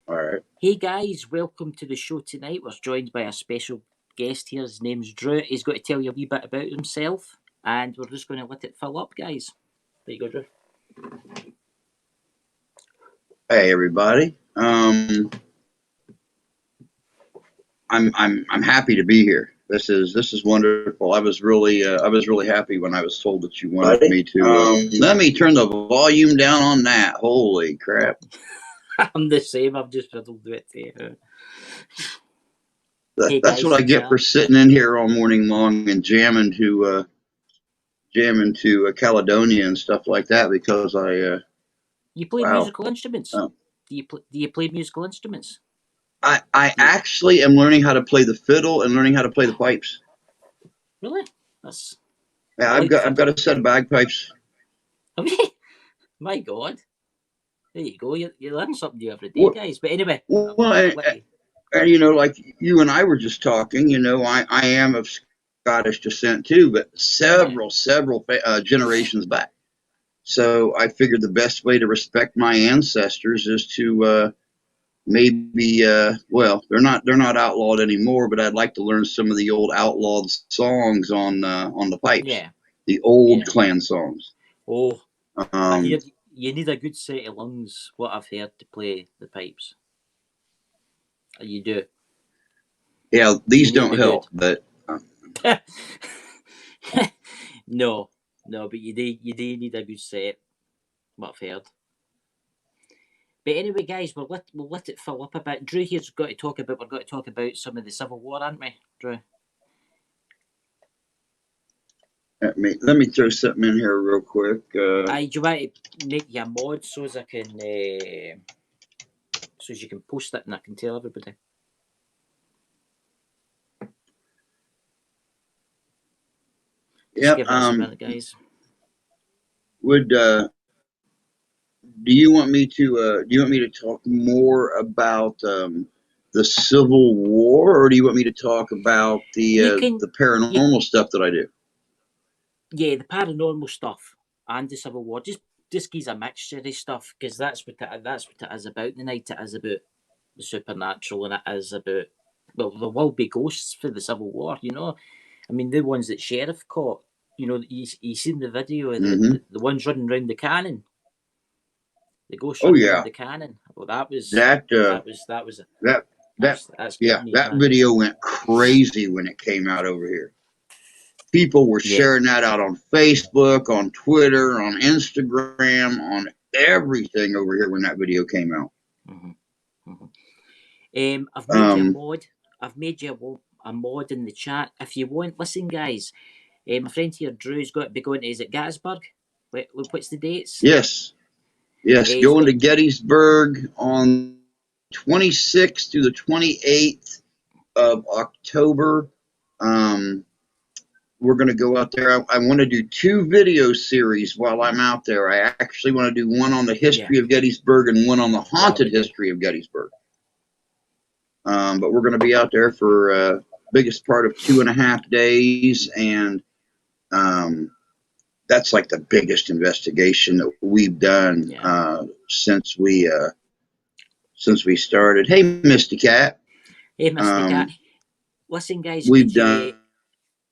All right. Hey guys, welcome to the show tonight. We're joined by a special guest here. His name's Drew. He's going to tell you a wee bit about himself, and we're just going to let it fill up, guys. There you go, Drew. Hey everybody. I'm happy to be here. This is wonderful. I was really happy when I was told that you wanted me to. Let me turn the volume down on that. Holy crap! I'm the same. I've just fiddled with it. That's Hey guys, what I get for sitting in here all morning long and jamming to Caledonia and stuff like that because you play wow. musical instruments? Do you play musical instruments? I actually am learning how to play the fiddle and learning how to play the pipes. Really? That's Yeah, I've got a set of bagpipes. My God. There you go. You learn something new every day, guys. But anyway. And you know, like you and I were just talking, you know, I am of Scottish descent too, but several generations back. So I figured the best way to respect my ancestors is to maybe well, they're not outlawed anymore, but I'd like to learn some of the old outlawed songs on the pipes. Yeah. The old clan songs. Oh. You need a good set of lungs, what I've heard, to play the pipes. You do. Yeah, these don't help, but no, but you do need a good set, what I've heard. But anyway, guys, we'll let it fill up a bit. Drew here's got to talk about. We're going to talk about some of the Civil War, aren't we, Drew? Let me throw something in here real quick. Do you want to make you a mod so as I can, so as you can post it and I can tell everybody? Yeah. Guys. Do you want me to talk more about the Civil War, or do you want me to talk about the paranormal stuff that I do? Yeah, the paranormal stuff and the Civil War. Just gives a mixture of stuff, because that's what it is about tonight. It is about the supernatural, and it is about, well, there will be ghosts for the Civil War, you know. I mean, the ones that Sheriff caught, you know, you seen the video of the ones running around the cannon. The ghosts running around the cannon. Well, that video went crazy when it came out over here. People were sharing that out on Facebook, on Twitter, on Instagram, on everything over here when that video came out. I've made you a mod. I've made you a mod in the chat. If you want, listen, guys. My friend here, Drew's got to be going to, is it Gettysburg? What's the dates? Yes, going to Gettysburg on 26th through the 28th of October. We're going to go out there. I want to do 2 video series while I'm out there. I actually want to do one on the history of Gettysburg and one on the haunted history of Gettysburg. But we're going to be out there for biggest part of 2.5 days, and that's like the biggest investigation that we've done since we started. Hey, Misty Cat. Hey, Misty Cat. Listen, guys, we've done.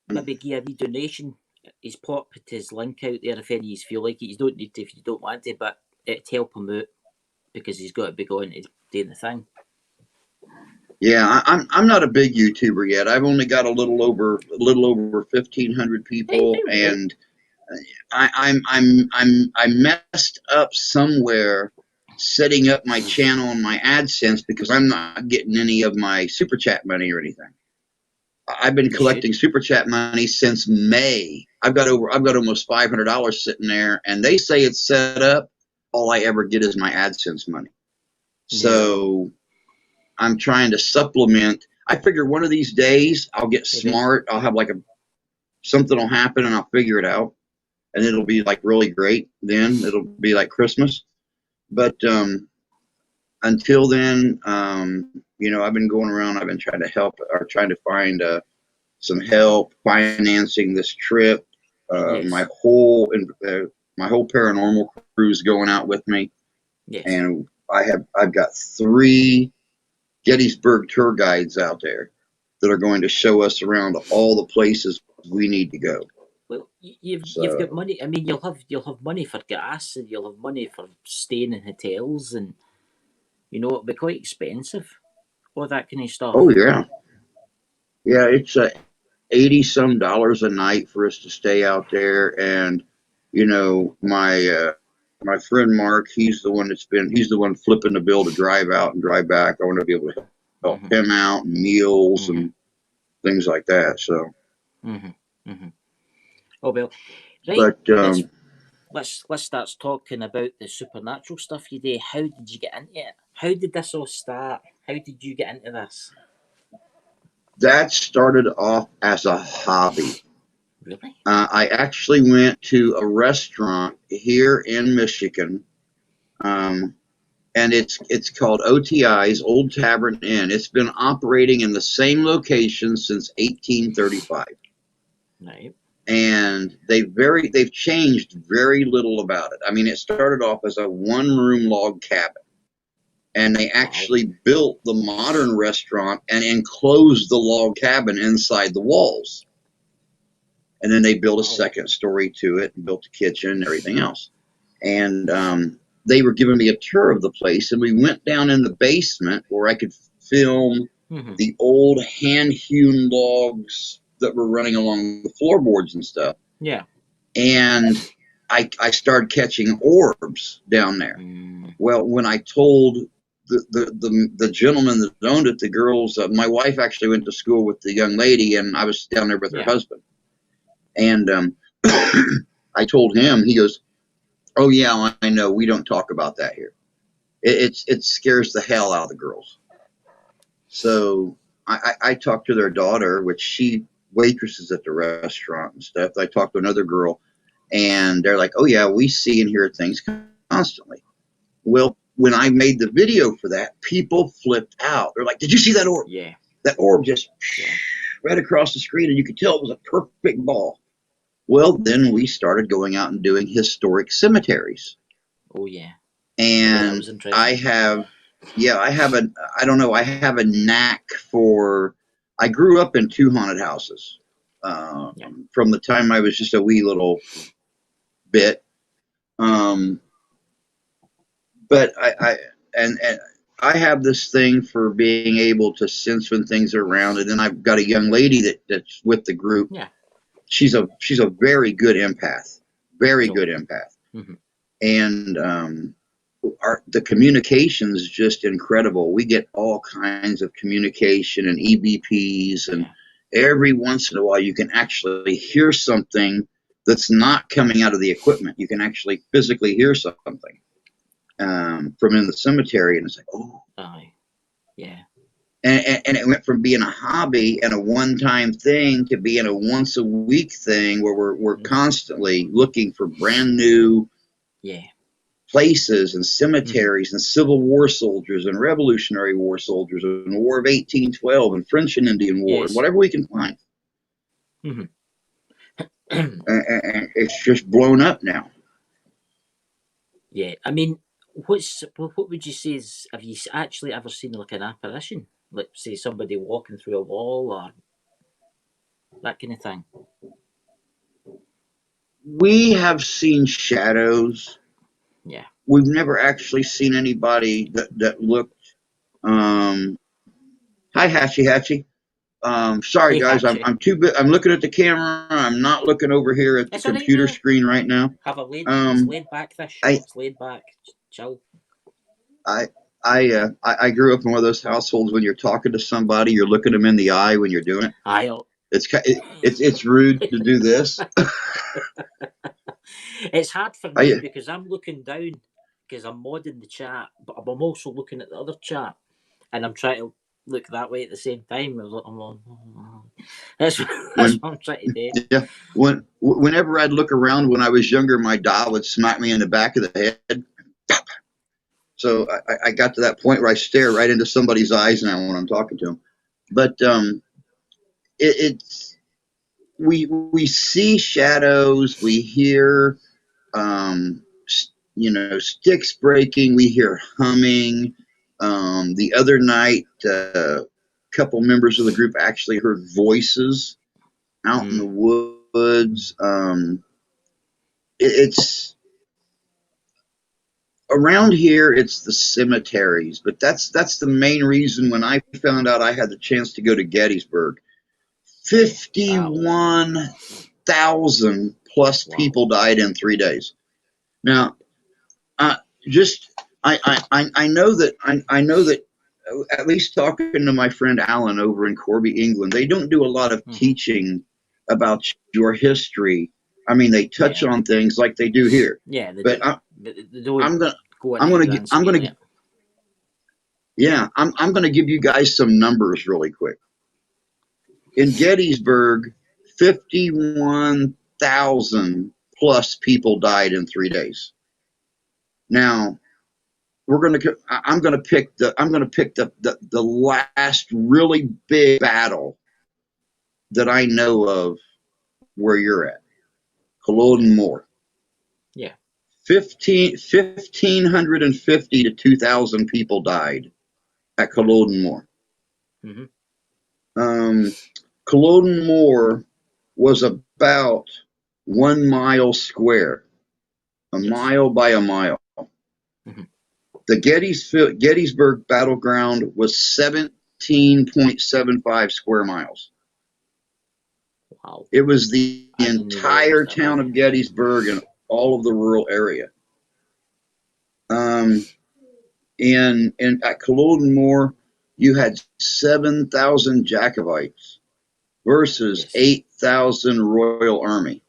Maybe give a wee donation. He's popped his link out there if any of you feel like it. You don't need to if you don't want to, but it'd help him out because he's got to be going to do the thing. Yeah, I'm not a big YouTuber yet. I've only got a little over 1,500 people, and I messed up somewhere setting up my channel and my AdSense because I'm not getting any of my super chat money or anything. I've been collecting super chat money since May. I've got almost $500 sitting there, and they say it's set up. All I ever get is my AdSense money. So I'm trying to supplement. I figure one of these days I'll get smart. I'll have something will happen and I'll figure it out, and it'll be like really great. Then it'll be like Christmas. But until then, you know, I've been going around. I've been trying to help or trying to find some help financing this trip. My whole paranormal crew is going out with me, and I've got 3 Gettysburg tour guides out there that are going to show us around all the places we need to go. Well, you've got So, money. I mean, you'll have money for gas, and you'll have money for staying in hotels, and it'll be quite expensive, all that kind of oh stuff. yeah, yeah, it's $80 some a night for us to stay out there, and my friend Mark, he's the one flipping the bill to drive out and drive back. I want to be able to help Hmm. him out and meals Hmm. and things like that. So, Hmm. Hmm. Oh well, right. but Let's start talking about the supernatural stuff you do. How did you get into it? How did this all start? How did you get into this? that started off as a hobby. Really? I actually went to a restaurant here in Michigan, um, and it's called OTI's Old Tavern Inn. It's been operating in the same location since 1835, Right. and they've changed very little about it. I mean, it started off as a 1-room log cabin, and they Wow. actually built the modern restaurant and enclosed the log cabin inside the walls. And then they built a Wow. second story to it and built a kitchen and everything else. And they were giving me a tour of the place, and we went down in the basement where I could film Hmm. the old hand-hewn logs that were running along the floorboards and stuff. Yeah. And I started catching orbs down there. Mm. Well, when I told the gentleman that owned it, the girls, my wife actually went to school with the young lady, and I was down there with her husband. And I told him, he goes, "Oh yeah, I know. We don't talk about that here. It scares the hell out of the girls." So I talked to their daughter, which she waitresses at the restaurant and stuff. I talked to another girl, and they're like, "Oh yeah, we see and hear things constantly." Well, when I made the video for that, people flipped out. They're like, "Did you see that orb? Yeah. That orb just Yeah. right across the screen, and you could tell it was a perfect ball." Well, then we started going out and doing historic cemeteries. Oh yeah. Yeah, that And was interesting. I have I don't know, I have a knack for, I grew up in 2 haunted houses Yeah. from the time I was just a wee little bit. Um, but and I have this thing for being able to sense when things are around. And then I've got a young lady that's with the group. Yeah. She's a very good empath, very Oh good yeah. empath. Hmm. And the communication is just incredible. We get all kinds of communication and EVPs, and every once in a while you can actually hear something that's not coming out of the equipment. You can actually physically hear something from in the cemetery, and it's like, oh. Aye. Yeah. And it went from being a hobby and a one-time thing to being a once-a-week thing where we're constantly looking for brand new places and cemeteries and Civil War soldiers and Revolutionary War soldiers and the War of 1812 and French and Indian War and whatever we can find. Mm-hmm. And it's just blown up now. Yeah, I mean, what would you say is, have you actually ever seen like an apparition, like say somebody walking through a wall or that kind of thing? We have seen shadows. Yeah. We've never actually seen anybody that looked. Hi, Hatchie. Sorry Hey, guys, Hatchie. I'm too bit. I'm looking at the camera. I'm not looking over here at the It's all right computer now. screen right now. Have a it's laid back this show. It's laid back. Chill. I grew up in one of those households when you're talking to somebody, you're looking them in the eye when you're doing it. It's rude to do this. It's hard for me because I'm looking down because I'm modding the chat, but I'm also looking at the other chat, and I'm trying to look that way at the same time. That's what I'm trying to do. Yeah. Whenever I'd look around when I was younger, my dad would smack me in the back of the head. So I got to that point where I stare right into somebody's eyes now when I'm talking to them. But we see shadows, we hear sticks breaking. We hear humming. The other night, a couple members of the group actually heard voices out in the woods. It's around here. It's the cemeteries, but that's the main reason. When I found out I had the chance to go to Gettysburg, 51,000 plus people died in 3 days. Now, I know that at least talking to my friend Alan over in Corby, England, they don't do a lot of teaching about your history. I mean, they touch on things like they do here. Yeah, but I'm gonna give you guys some numbers really quick. In Gettysburg, 51,000 plus people died in 3 days. Now, I'm gonna pick the last really big battle that I know of where you're at, Culloden Moor. Yeah, 1,550 to 2,000 people died at Culloden Moor. Culloden Moor was about 1 mile square, a mile by a mile. The Gettysburg battleground was 17.75 square miles. Wow. It was the entire town of Gettysburg and all of the rural area. And at Culloden Moor, you had 7,000 Jacobites versus 8,000 Royal Army.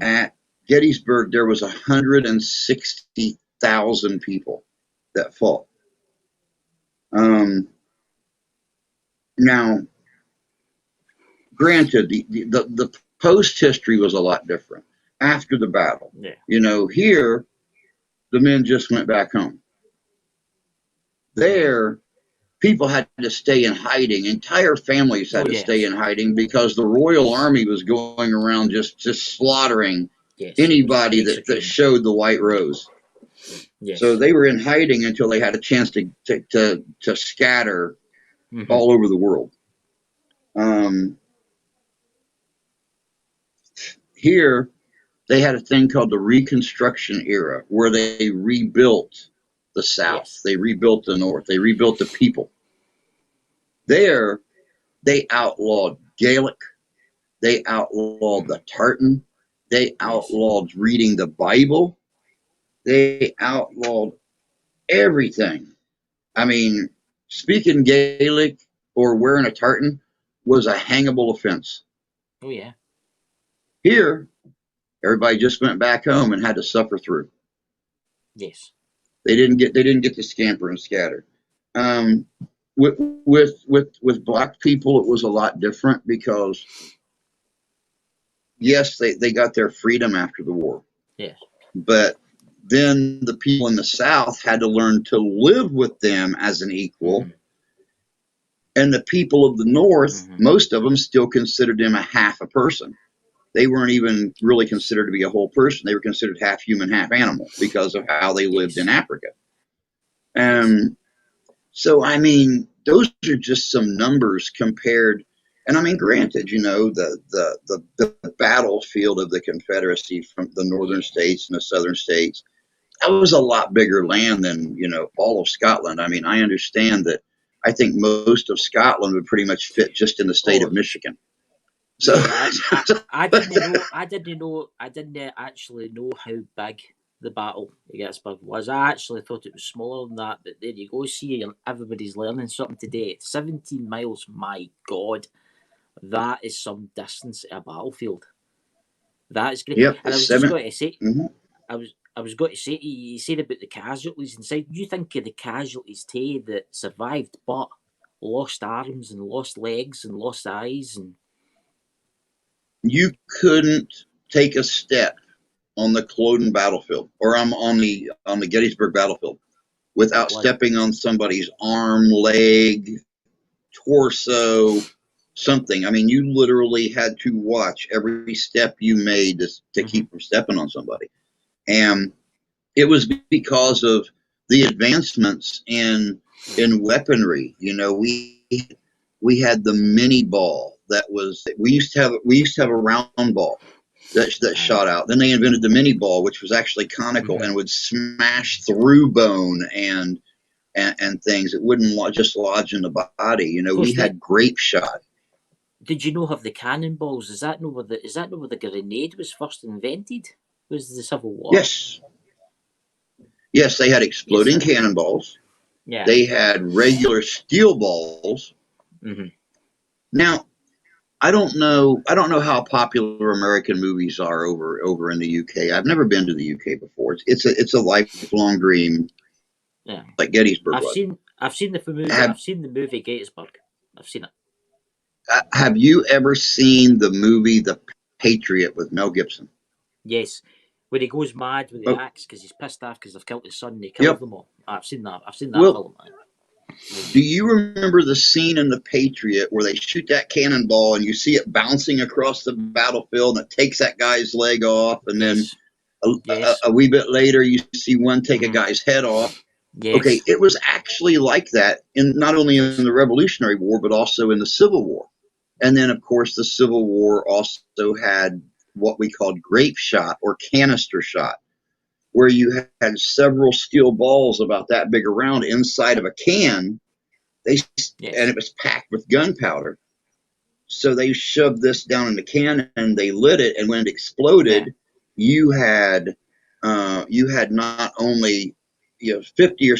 At Gettysburg, there was 160,000 people that fought. Now, granted, the post history was a lot different after the battle. Here, the men just went back home. There, people had to stay in hiding. Entire families had to stay in hiding because the Royal Army was going around just slaughtering anybody that showed the white rose. So they were in hiding until they had a chance to scatter all over the world. Here, they had a thing called the Reconstruction era, where they rebuilt the South, they rebuilt the North, they rebuilt the people. There, they outlawed Gaelic, they outlawed the tartan, they outlawed reading the Bible, they outlawed everything. I mean, speaking Gaelic or wearing a tartan was a hangable offense. Oh yeah. Here, everybody just went back home and had to suffer through. Yes. They didn't get to scamper and scatter. With black people, it was a lot different because, yes, they got their freedom after the war. Yes. But then the people in the South had to learn to live with them as an equal. And the people of the North, most of them still considered them a half a person. They weren't even really considered to be a whole person. They were considered half human, half animal because of how they lived in Africa. So, I mean, those are just some numbers compared. And I mean, granted, the battlefield of the Confederacy from the northern states and the southern states, that was a lot bigger land than, all of Scotland. I mean, I understand that. I think most of Scotland would pretty much fit just in the state of Michigan. So I didn't actually know how big the battle of Gettysburg was. I actually thought it was smaller than that, but there you go. See, everybody's learning something today. 17 miles, my God, that is some distance at a battlefield. That is great. Yep, and I was just going to say, I was going to say, you said about the casualties inside. You think of the casualties too that survived, but lost arms and lost legs and lost eyes, and you couldn't take a step on the Culloden battlefield or on the Gettysburg battlefield without stepping on somebody's arm, leg, torso, something. I mean, you literally had to watch every step you made to keep from stepping on somebody. And It was because of the advancements in weaponry. You know, we had the mini ball that was we used to have a round ball that shot out. Then they invented the mini ball, which was actually conical and would smash through bone and things. It wouldn't just lodge in the body. You know, we had grape shot. Did you know have the cannonballs? Is that where the grenade was first invented? Was the Civil War? Yes. Yes, they had exploding cannonballs. Yeah. They had regular steel balls. Now, I don't know how popular American movies are over in the UK. I've never been to the UK before. It's a lifelong dream. Yeah. Like Gettysburg. I've seen the movie. I've seen the movie Gettysburg. I've seen it. Have you ever seen the movie The Patriot with Mel Gibson? Yes. Where he goes mad with the axe because he's pissed off because they've killed his son and he killed them all. I've seen that. I've seen that film. Do you remember the scene in The Patriot where they shoot that cannonball and you see it bouncing across the battlefield and it takes that guy's leg off, and then a wee bit later you see one take a guy's head off? Yes. Okay, it was actually like that in not only in the Revolutionary War but also in the Civil War. And then, of course, the Civil War also had what we called grape shot or canister shot, where you had several steel balls about that big around inside of a can. And it was packed with gunpowder. So they shoved this down in the can and they lit it. And when it exploded, you had not only 50 or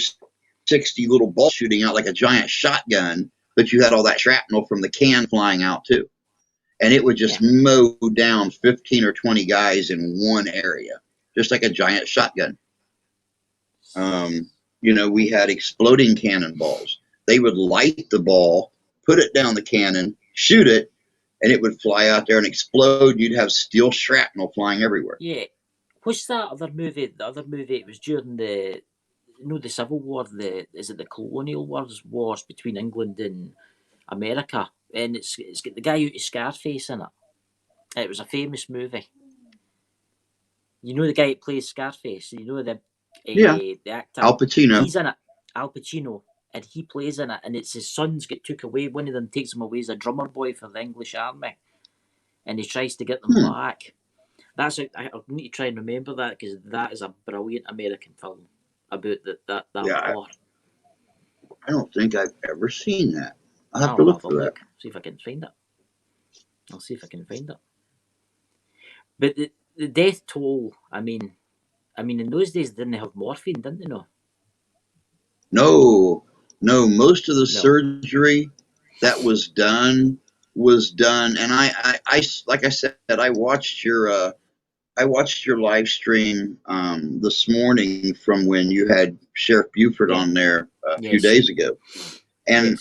60 little balls shooting out like a giant shotgun, but you had all that shrapnel from the can flying out too. And it would just mow down 15 or 20 guys in one area, just like a giant shotgun. We had exploding cannonballs. They would light the ball, put it down the cannon, shoot it, and it would fly out there and explode. You'd have steel shrapnel flying everywhere. Yeah. What's that other movie? The other movie, it was during the Civil War, is it the colonial wars between England and America? And it's got the guy out of Scarface in it. It was a famous movie. You know the guy that plays Scarface? You know the actor? Al Pacino. He's in it. Al Pacino. And he plays in it. And it's his sons get took away. One of them takes him away as a drummer boy for the English army. And he tries to get them back. I need to try and remember that because that is a brilliant American film about that war. I don't think I've ever seen that. I'll have to look for that. See if I can find it. I'll see if I can find it. But the death toll, I mean, in those days, didn't they have morphine, didn't they? No. Most of the surgery that was done, and I like I said, I watched your live stream this morning from when you had Sheriff Buford on there a few days ago, and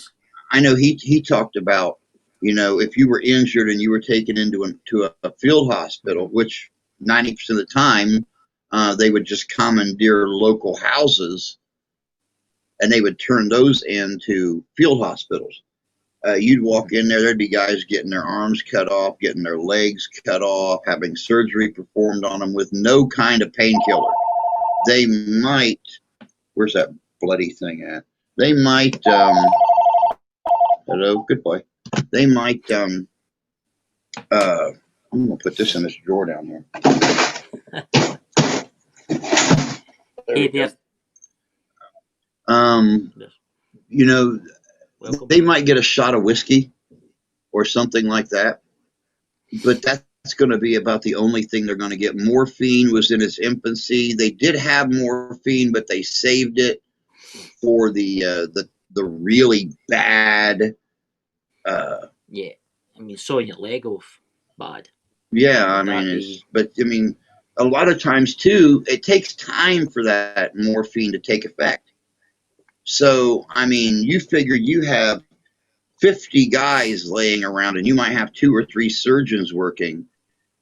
I know he talked about, if you were injured and you were taken into a field hospital, which 90% of the time they would just commandeer local houses and they would turn those into field hospitals. You'd walk in there, there'd be guys getting their arms cut off, getting their legs cut off, having surgery performed on them with no kind of painkiller. They might, where's that bloody thing at? They might, hello, good boy. They might, I'm going to put this in this drawer down here. Hey, there. They might get a shot of whiskey or something like that, but that's going to be about the only thing they're going to get. Morphine was in its infancy. They did have morphine, but they saved it for the really bad. Sawing your leg off, bad. Yeah, a lot of times too, it takes time for that morphine to take effect. So, you figure you have 50 guys laying around and you might have 2 or 3 surgeons working.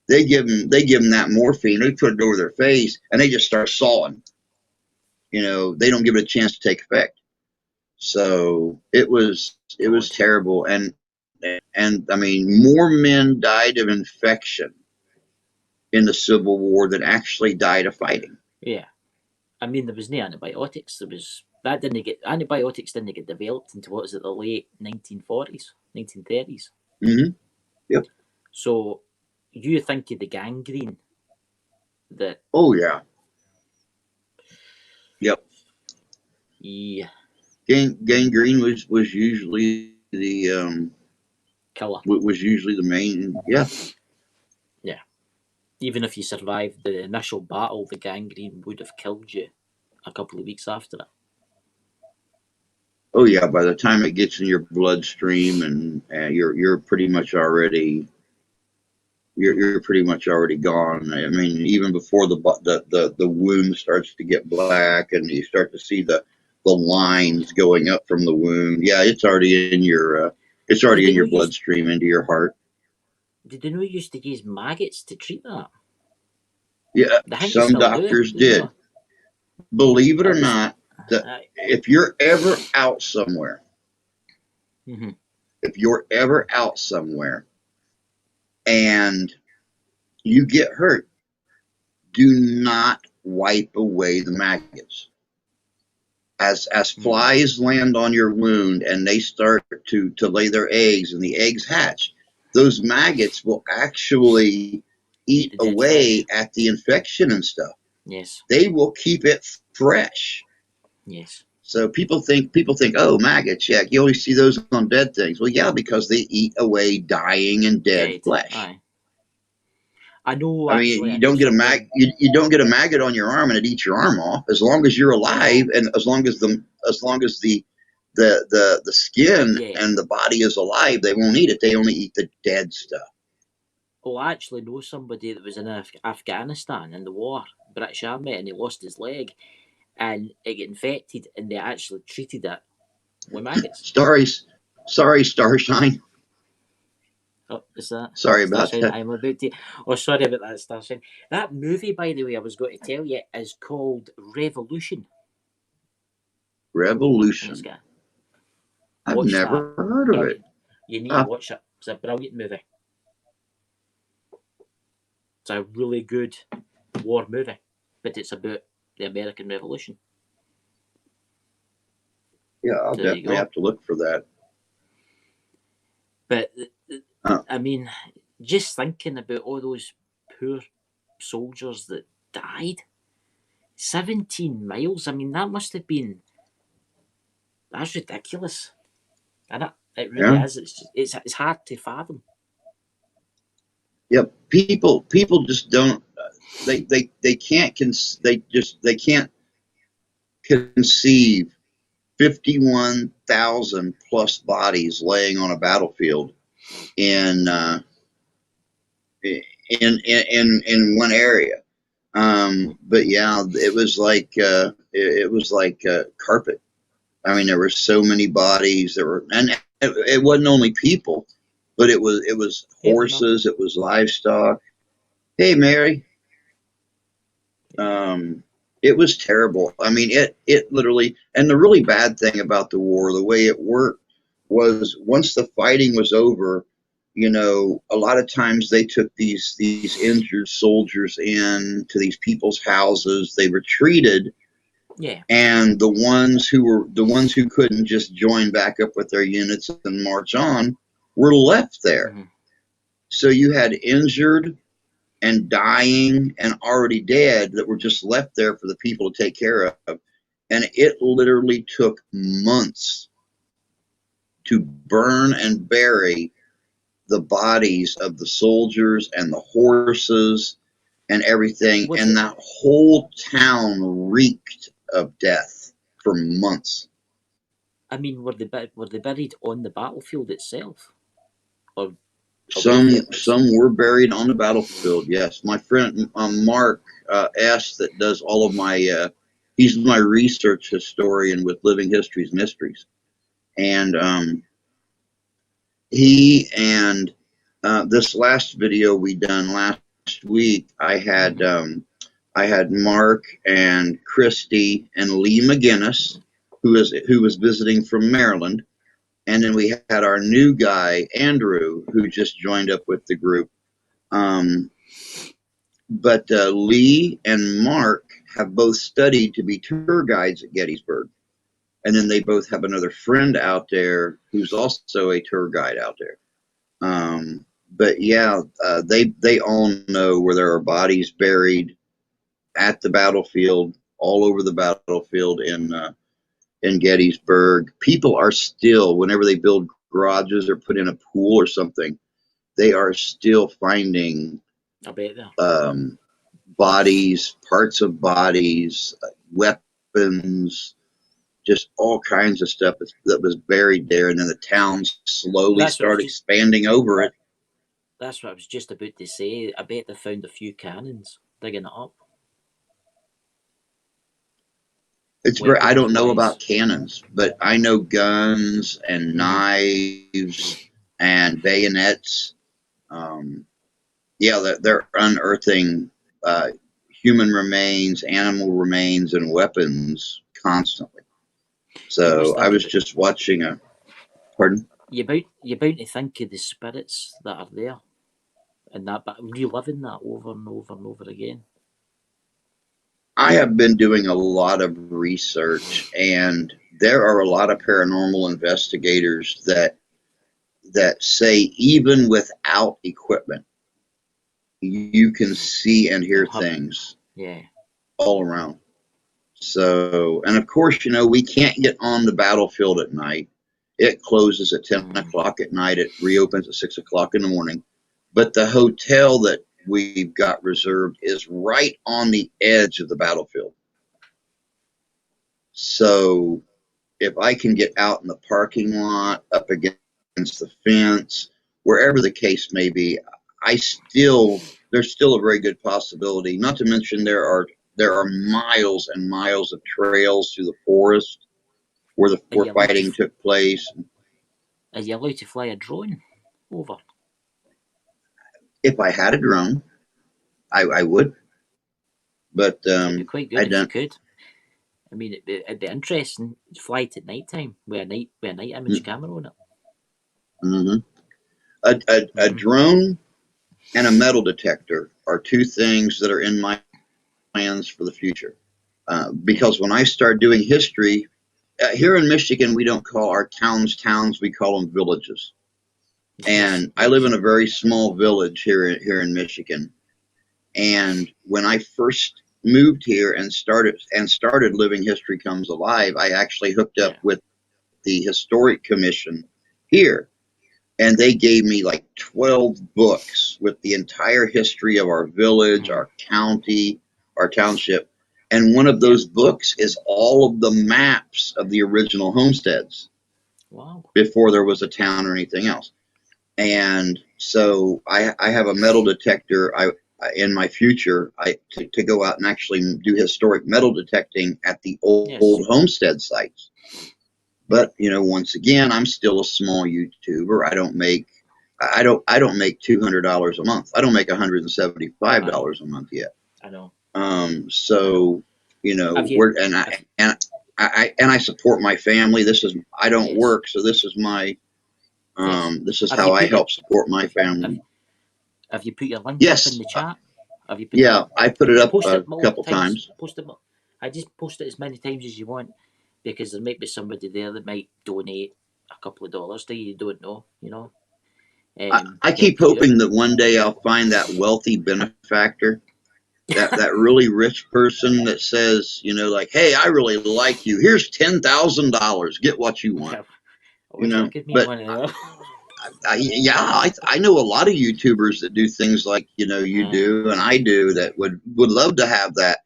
They give them that morphine, they put it over their face and they just start sawing. They don't give it a chance to take effect. So it was terrible. And more men died of infection in the Civil War than actually died of fighting. Yeah. I mean, there was no antibiotics. Antibiotics didn't get developed until what was it, the late 1940s, 1930s. Mm-hmm. Yep. So you think of the gangrene that. Oh yeah. Yep. Yeah. Gangrene was usually the Killer. Was usually the main. Yeah. Yeah. Even if you survived the initial battle, the gangrene would have killed you a couple of weeks after it. Oh yeah. By the time it gets in your bloodstream, and you're pretty much already. You're pretty much already gone. I mean, even before the wound starts to get black, and you start to see the lines going up from the wound. Yeah, it's already in your bloodstream into your heart. Did they know you used to use maggots to treat that? Yeah, some doctors did. Believe it or not, if you're ever out somewhere, mm-hmm. if you're ever out somewhere and you get hurt, do not wipe away the maggots. As flies land on your wound and they start to lay their eggs and the eggs hatch, those maggots will actually eat away at the infection and stuff. Yes. They will keep it fresh. Yes. So people think, oh, maggots, yeah, you always see those on dead things. Well, yeah, because they eat away dying and dead flesh. Aye. I know. I mean, you don't get a maggot on your arm and it eats your arm off. As long as you're alive, and as long as the skin and the body is alive, they won't eat it. They only eat the dead stuff. Well, I actually know somebody that was in Afghanistan in the war, British Army, and he lost his leg, and it got infected, and they actually treated it with maggots. Sorry, Starshine. Oh, is that? Sorry about that. I'm about to. Oh, sorry about that, Starshine. That movie, by the way, I was going to tell you, is called Revolution. Revolution. I've never heard of it. You need to watch it. It's a brilliant movie. It's a really good war movie, but it's about the American Revolution. Yeah, I'll definitely have to look for that. But I mean, just thinking about all those poor soldiers that died. 17 miles. I mean, that must have been. That's ridiculous. And it really is. It's hard to fathom. Yep, people just don't. They can't conceive 51,000 plus bodies laying on a battlefield in one area. But yeah, it was like carpet. I mean, there were so many bodies. And it wasn't only people, but it was horses. It was livestock. Hey, Mary. It was terrible. I mean, it literally. And the really bad thing about the war, the way it worked, was once the fighting was over, you know, a lot of times they took these injured soldiers in to these people's houses. They were treated. Yeah. And the ones who couldn't just join back up with their units and march on were left there. Mm-hmm. So you had injured and dying and already dead that were just left there for the people to take care of. And it literally took months to burn and bury the bodies of the soldiers and the horses and everything. And that whole town reeked of death for months. I mean, were they buried on the battlefield itself? Or some were buried on the battlefield, yes. My friend Mark S. that does all of my he's my research historian with Living Histories Mysteries. And he and this last video we done last week, I had Mark and Christy and Lee McGinnis, who was visiting from Maryland. And then we had our new guy, Andrew, who just joined up with the group. But Lee and Mark have both studied to be tour guides at Gettysburg. And then they both have another friend out there who's also a tour guide out there. But yeah, they all know where there are bodies buried at the battlefield, all over the battlefield in Gettysburg. People are still, whenever they build garages or put in a pool or something, they are still finding I bet there. Bodies, parts of bodies, weapons, just all kinds of stuff that was buried there. And then the towns slowly start expanding over it. That's what I was just about to say. I bet they found a few cannons digging it up. It's great. I don't know about cannons, but I know guns and knives and bayonets. Yeah, they're unearthing human remains, animal remains, and weapons constantly. So I was just watching a. Pardon? You're bound to think of the spirits that are there, and that, but reliving that over and over and over again. I have been doing a lot of research, and there are a lot of paranormal investigators that say even without equipment, you can see and hear things all around. So, and of course, we can't get on the battlefield at night. It closes at 10 o'clock at night. It reopens at 6 o'clock in the morning. But the hotel that we've got reserved is right on the edge of the battlefield. So if I can get out in the parking lot, up against the fence, wherever the case may be, there's still a very good possibility. Not to mention there are miles and miles of trails through the forest where fighting took place. Are you allowed to fly a drone over? If I had a drone, I would. But it'd be quite good if you could. I mean, it'd be interesting to fly it at night time with a night image camera on it. A drone and a metal detector are two things that are in my plans for the future. Because when I start doing history, here in Michigan, we don't call our towns, we call them villages. And I live in a very small village here in Michigan. And when I first moved here and started Living History Comes Alive, I actually hooked up with the Historic Commission here. And they gave me like 12 books with the entire history of our village, our county, our township. And one of those books is all of the maps of the original homesteads. Wow. Before there was a town or anything else. And so I have a metal detector in my future to go out and actually do historic metal detecting at the old homestead sites. But once again, I'm still a small YouTuber. I don't make $200 a month. I don't make $175 a month yet. I know. So I support my family. I don't work, so this is my this is how I help support my family. Have you put your link up in the chat? I put it up a couple times. I just post it as many times as you want, because there might be somebody there that might donate a couple of dollars to you. You don't know, I keep hoping that one day I'll find that wealthy benefactor, that really rich person that says, like, hey, I really like you. Here's $10,000. Get what you want. But I know a lot of YouTubers that do things like you do and I do that would love to have that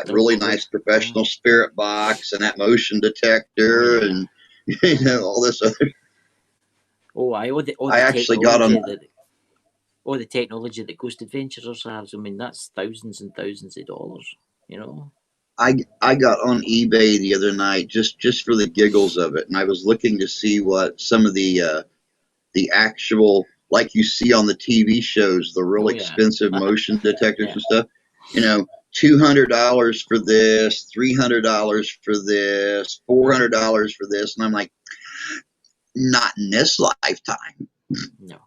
really nice professional spirit box and that motion detector and all this other. I actually got on all the technology that Ghost Adventurers has. I mean, that's thousands and thousands of dollars. I got on eBay the other night just for the giggles of it, and I was looking to see what some of the actual, like you see on the TV shows, the real expensive motion detectors and stuff. $200 for this, $300 for this, $400 for this, and I'm like, not in this lifetime. No.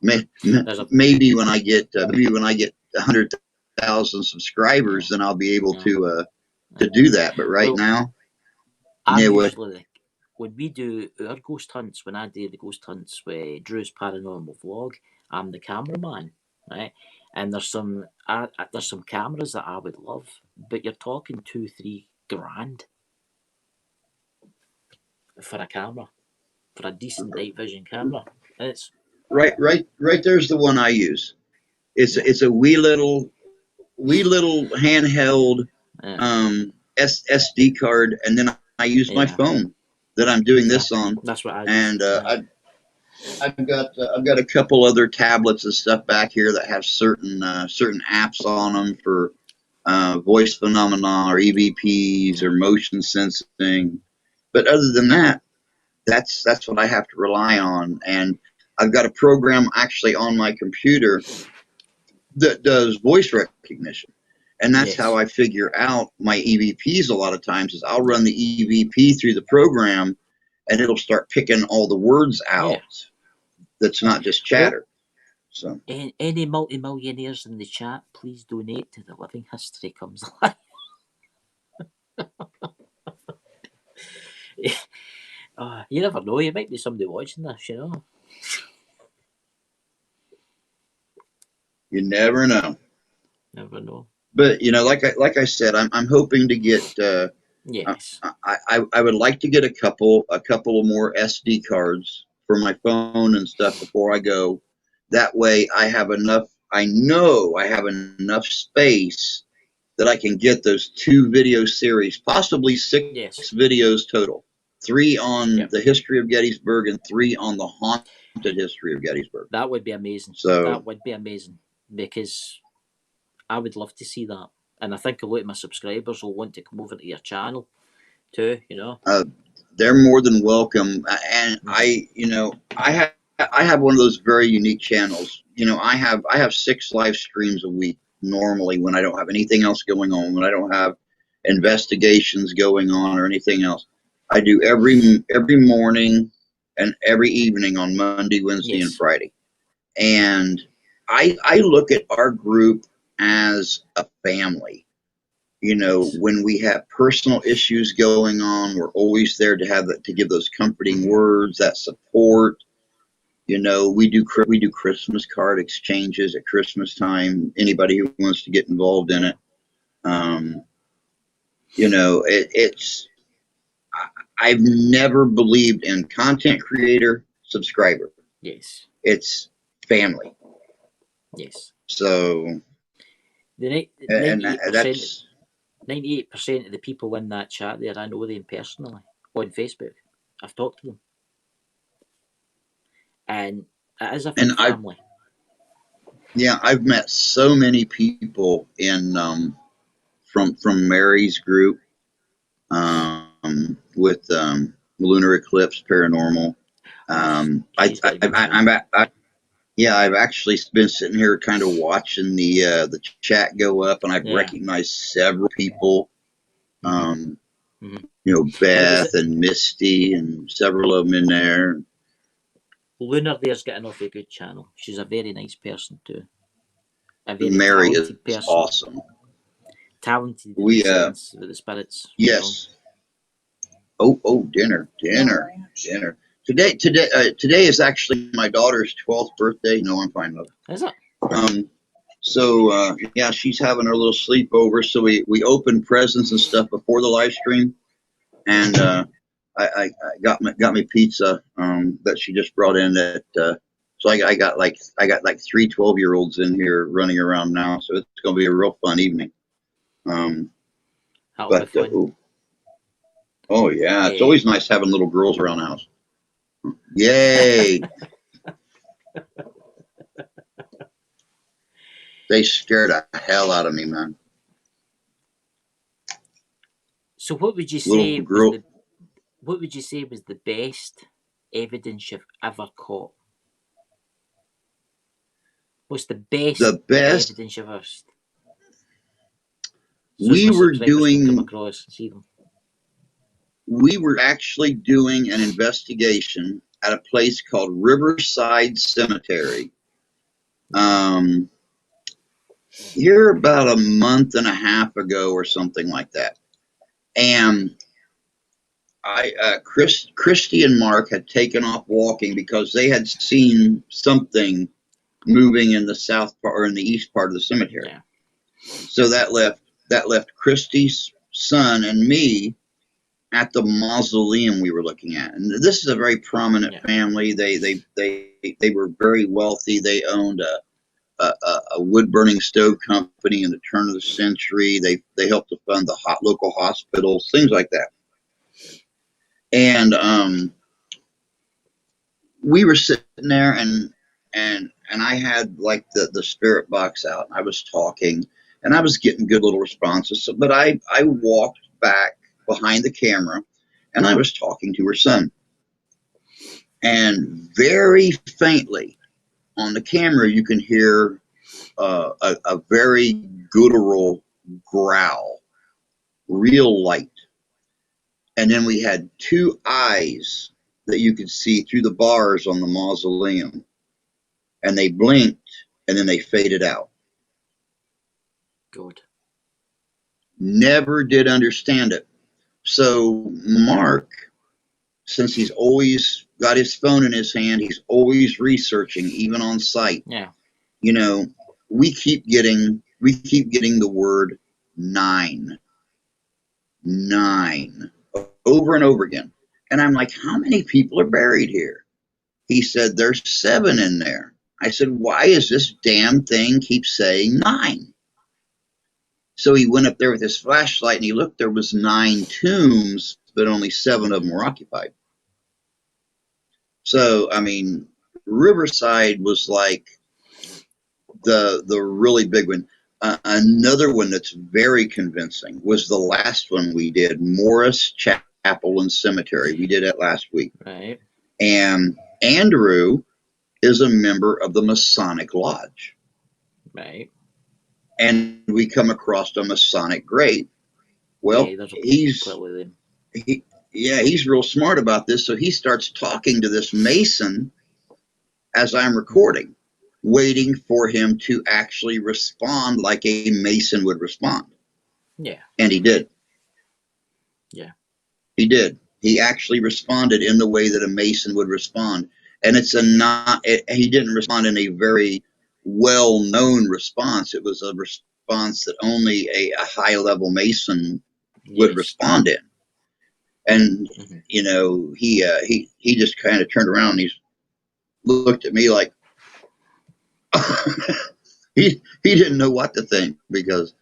Maybe when I get 100,000 subscribers, then I'll be able to to do that. But right Well, now, I'm yeah, usually when we do our ghost hunts, when I do the ghost hunts with Drew's Paranormal Vlog, I'm the cameraman, right? And there's some cameras that I would love, but you're talking 2-3 grand for a camera, for a decent night vision camera. And it's right there's the one I use. yeah, It's a wee little handheld yeah, SD card, and then I use my yeah, phone that I'm doing yeah. this on, That's what I use. and Yeah. I've got a couple other tablets and stuff back here that have certain apps on them for voice phenomena or EVPs or motion sensing. But other than that, that's what I have to rely on. And I've got a program actually on my computer that does voice recognition. And that's Yes. how I figure out my EVPs a lot of times is I'll Yeah. run the EVP through the program and it'll start picking all the words out. Yeah. That's not just chatter. So Any multi-millionaires in the chat, please donate to the Living History Comes Alive. You never know. You might be somebody watching this, you know. you never know. Never know. But you know, like I said, I'm hoping to get. Yes. I would like to get a couple of more SD cards for my phone and stuff before I go. That way, I have enough. I know I have enough space that I can get those 2 video series, possibly 6 Yes. videos total. 3 on Yep. the history of Gettysburg and 3 on the haunted history of Gettysburg. That would be amazing. So that would be amazing because I would love to see that, and I think a lot of my subscribers will want to come over to your channel too. You know. They're more than welcome. And I have one of those very unique channels. You know, I have 6 live streams a week normally when I don't have anything else going on, when I don't have investigations going on or anything else. I do every morning and every evening on Monday, Wednesday, and Yes. Friday. And I look at our group as a family. You know, Yes. when we have personal issues going on, we're always there to have that, to give those comforting words, that support. You know, we do Christmas card exchanges at Christmas time. Anybody who wants to get involved in it, you know, it's. I've never believed in content creator subscriber. Yes. It's family. Yes. So The and 98%. that's 98% of the people in that chat there, I know them personally on Facebook. I've talked to them, and it is a family. I've met so many people in from Mary's group with Lunar Eclipse Paranormal. I've actually been sitting here kind of watching the chat go up, and I've recognized several people. You know, Beth and Misty and several of them in there. Lunar there's getting off a good channel. She's a very nice person too. A very Mary talented is person. awesome. Talented in the sense with the spirits. Yes. You know. Dinner. Today is actually my daughter's 12th birthday. No, I'm fine, love. Is it? So she's having her little sleepover. So we opened presents and stuff before the live stream, and I got me pizza that she just brought in. So I got like 3 12-year-olds in here running around now. So it's going to be a real fun evening. That'll be fun. Oh yeah, it's always nice having little girls around the house. Yay! They scared the hell out of me, man. So what would you say? What would you say was the best evidence you've ever caught? What's the best evidence you've ever? We were come across and see them. We were actually doing an investigation at a place called Riverside Cemetery. Here about a month and a half ago or something like that. And Christy and Mark had taken off walking because they had seen something moving in the south part or in the east part of the cemetery. Yeah. So that left Christy's son and me at the mausoleum we were looking at. And this is a very prominent family. They were very wealthy. They owned a wood burning stove company in the turn of the century. They helped to fund the local hospitals, things like that. And we were sitting there, and I had like the spirit box out. I was talking, and I was getting good little responses. But I walked back behind the camera, and I was talking to her son. And very faintly on the camera, you can hear a very guttural growl, real light. And then we had two eyes that you could see through the bars on the mausoleum. And they blinked, and then they faded out. Good. Never did understand it. So Mark, since he's always got his phone in his hand, he's always researching, even on site. Yeah. You know, we keep getting the word 9 over and over again. And I'm like, how many people are buried here? He said, there's 7 in there. I said, why is this damn thing keep saying 9? So he went up there with his flashlight and he looked, there was 9 tombs, but only 7 of them were occupied. So, I mean, Riverside was like the really big one. Another one that's very convincing was the last one we did, Morris Chapel and Cemetery. We did it last week. Right. And Andrew is a member of the Masonic Lodge. Right. And we come across a Masonic grave. Well, he's real smart about this. So he starts talking to this Mason as I'm recording, waiting for him to actually respond like a Mason would respond. Yeah. And he did. Yeah. He did. He actually responded in the way that a Mason would respond. And he didn't respond in a very well-known response. It was a response that only a high-level Mason would respond in. And, you know, he just kind of turned around and he looked at me like, he didn't know what to think, because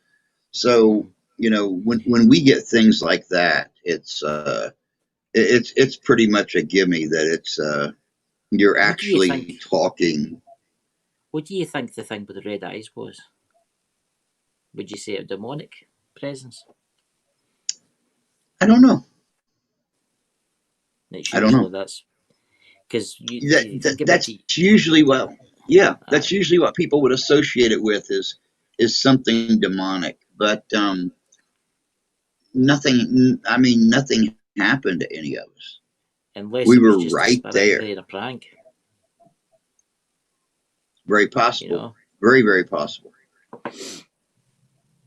so, you know, when we get things like that, it's pretty much a gimme that it's you're actually talking. What do you think the thing with the red eyes was? Would you say a demonic presence? I don't know. I don't know. That's because that's usually that's usually what people would associate it with is something demonic. But nothing. I mean, nothing happened to any of us. Unless we it was were just right there. Playing a prank. Very possible. You know? Very, very possible.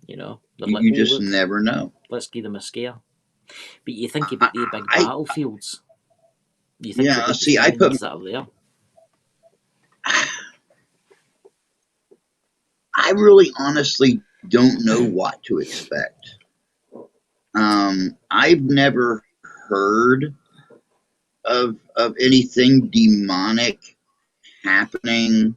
You know, you just never know. Let's give them a scare. But you think about the big battlefields. You think about the I put that are there. I really honestly don't know what to expect. I've never heard of anything demonic happening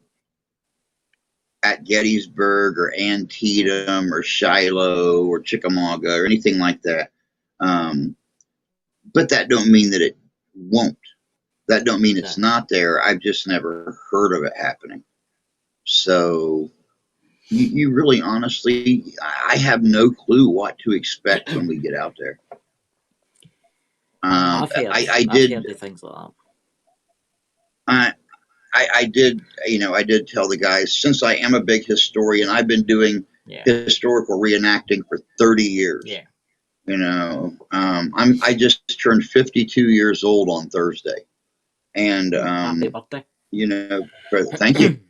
at Gettysburg or Antietam or Shiloh or Chickamauga or anything like that. But that don't mean that it won't. That don't mean it's not there. I've just never heard of it happening. So you really honestly, I have no clue what to expect when we get out there. I've heard the things like that. I did, you know, I did tell the guys, since I am a big historian, I've been doing historical reenacting for 30 years. Yeah. You know, I just turned 52 years old on Thursday. And, happy birthday. You know, thank you.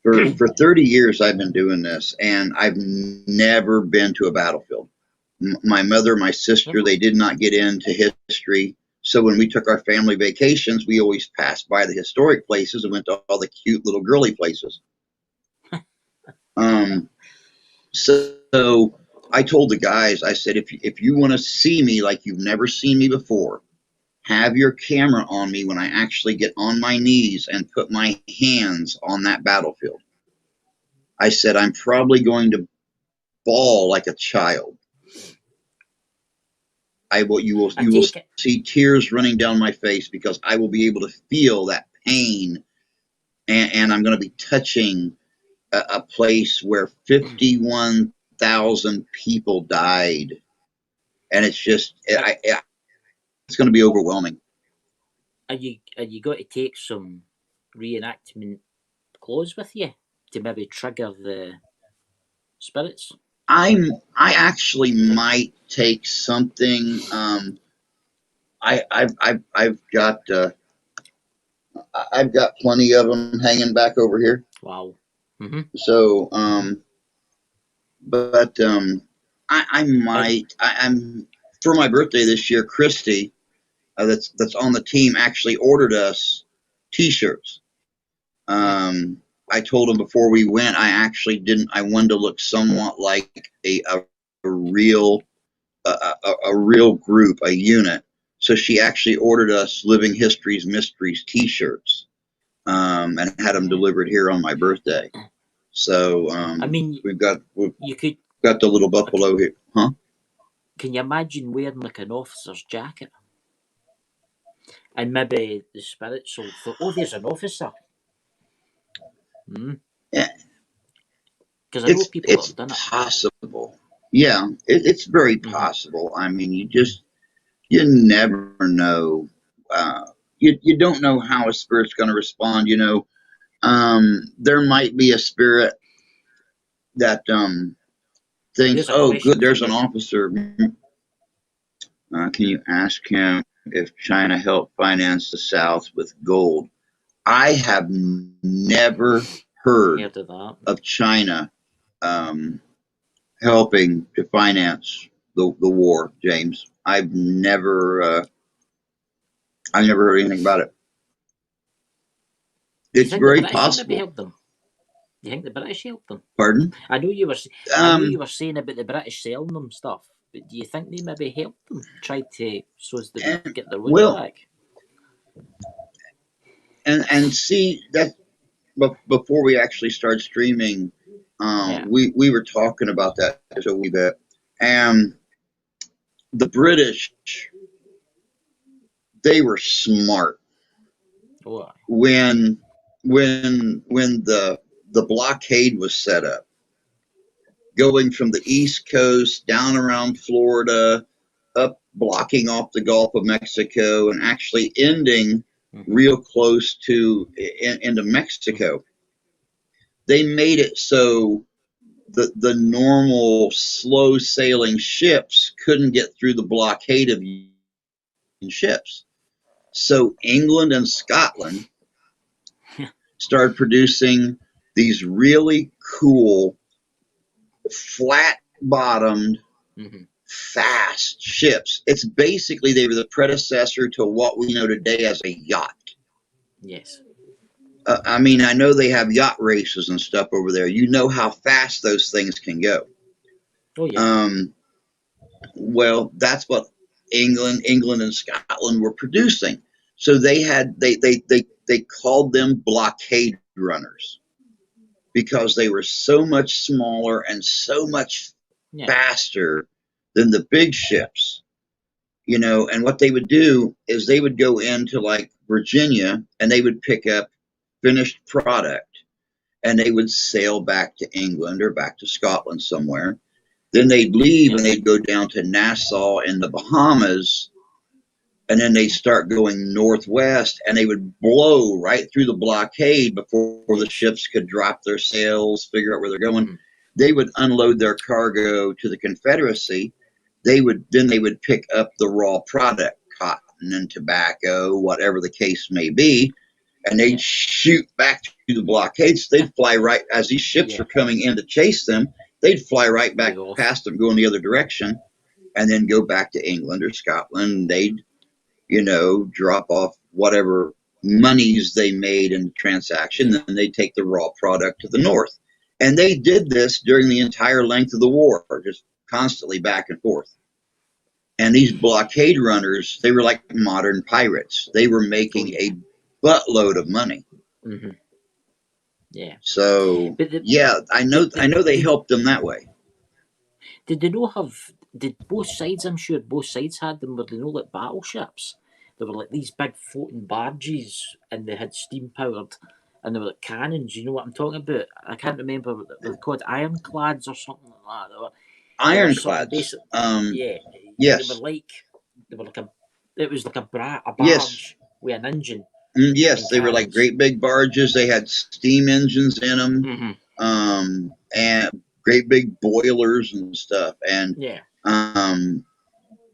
For 30 years, I've been doing this, and I've never been to a battlefield. My mother, my sister, they did not get into history. So when we took our family vacations, we always passed by the historic places and went to all the cute little girly places. So I told the guys, I said, if you want to see me like you've never seen me before, have your camera on me when I actually get on my knees and put my hands on that battlefield. I said, I'm probably going to bawl like a child. You will see tears running down my face because I will be able to feel that pain, and I'm going to be touching a place where 51,000 people died, and it's just it's going to be overwhelming. Are you got to take some reenactment clothes with you to maybe trigger the spirits? I actually might take something. I've got plenty of them hanging back over here. Wow. So I might. I'm for my birthday this year. Christy, that's on the team, actually ordered us T-shirts. I told him before we went, I wanted to look somewhat like a real group, a unit. So she actually ordered us Living History's Mysteries T-shirts, and had them delivered here on my birthday. So I mean, we've got the little buffalo here, huh? Can you imagine wearing like an officer's jacket? And maybe the spirits will think, oh, there's an officer. Yeah. Because I know people that have done it. It's possible. Yeah, it's very possible. I mean, you never know. You don't know how a spirit's going to respond. There might be a spirit that thinks, oh, good, there's an officer. Can you ask him if China helped finance the South with gold? I have never heard of China helping to finance the war, James. I've never heard anything about it. It's very possible. Help them? Do you think the British helped them? Pardon? I know you were saying about the British selling them stuff, but do you think they maybe helped them, tried to get their money back? And see that before we actually start streaming, we were talking about that a wee bit, and the British, they were smart. Why? When the blockade was set up, going from the East Coast down around Florida, up blocking off the Gulf of Mexico, and actually ending real close to into Mexico. They made it so the normal slow sailing ships couldn't get through the blockade of ships. So England and Scotland started producing these really cool, flat-bottomed, fast ships. It's basically, they were the predecessor to what we know today as a yacht. Yes. I mean, I know they have yacht races and stuff over there. You know how fast those things can go. Oh, yeah. Well, that's what England and Scotland were producing. So they called them blockade runners because they were so much smaller and so much faster than the big ships. And what they would do is they would go into like Virginia and they would pick up finished product and they would sail back to England or back to Scotland somewhere. Then they'd leave and they'd go down to Nassau in the Bahamas, and then they'd start going northwest and they would blow right through the blockade before the ships could drop their sails, figure out where they're going. They would unload their cargo to the Confederacy. They would pick up the raw product, cotton and tobacco, whatever the case may be, and they'd shoot back to the blockades. They'd fly right as these ships were coming in to chase them. They'd fly right back past them, going the other direction. and then go back to England or Scotland. They'd, drop off whatever monies they made in the transaction, then they'd take the raw product to the north. And they did this during the entire length of the war, just constantly back and forth. And these blockade runners, they were like modern pirates. They were making a buttload of money. Mm-hmm. Yeah. So, I know they helped them that way. Did they not have? Did both sides? I'm sure both sides had them. Were they not like battleships? They were like these big floating barges, and they had steam powered, and they were like cannons. You know what I'm talking about? I can't remember. They were called ironclads or something like that. Ironclads. Yeah. Yes. They were like a. It was like a barge Yes. with an engine. Yes, they were like great big barges. They had steam engines in them, and great big boilers and stuff. And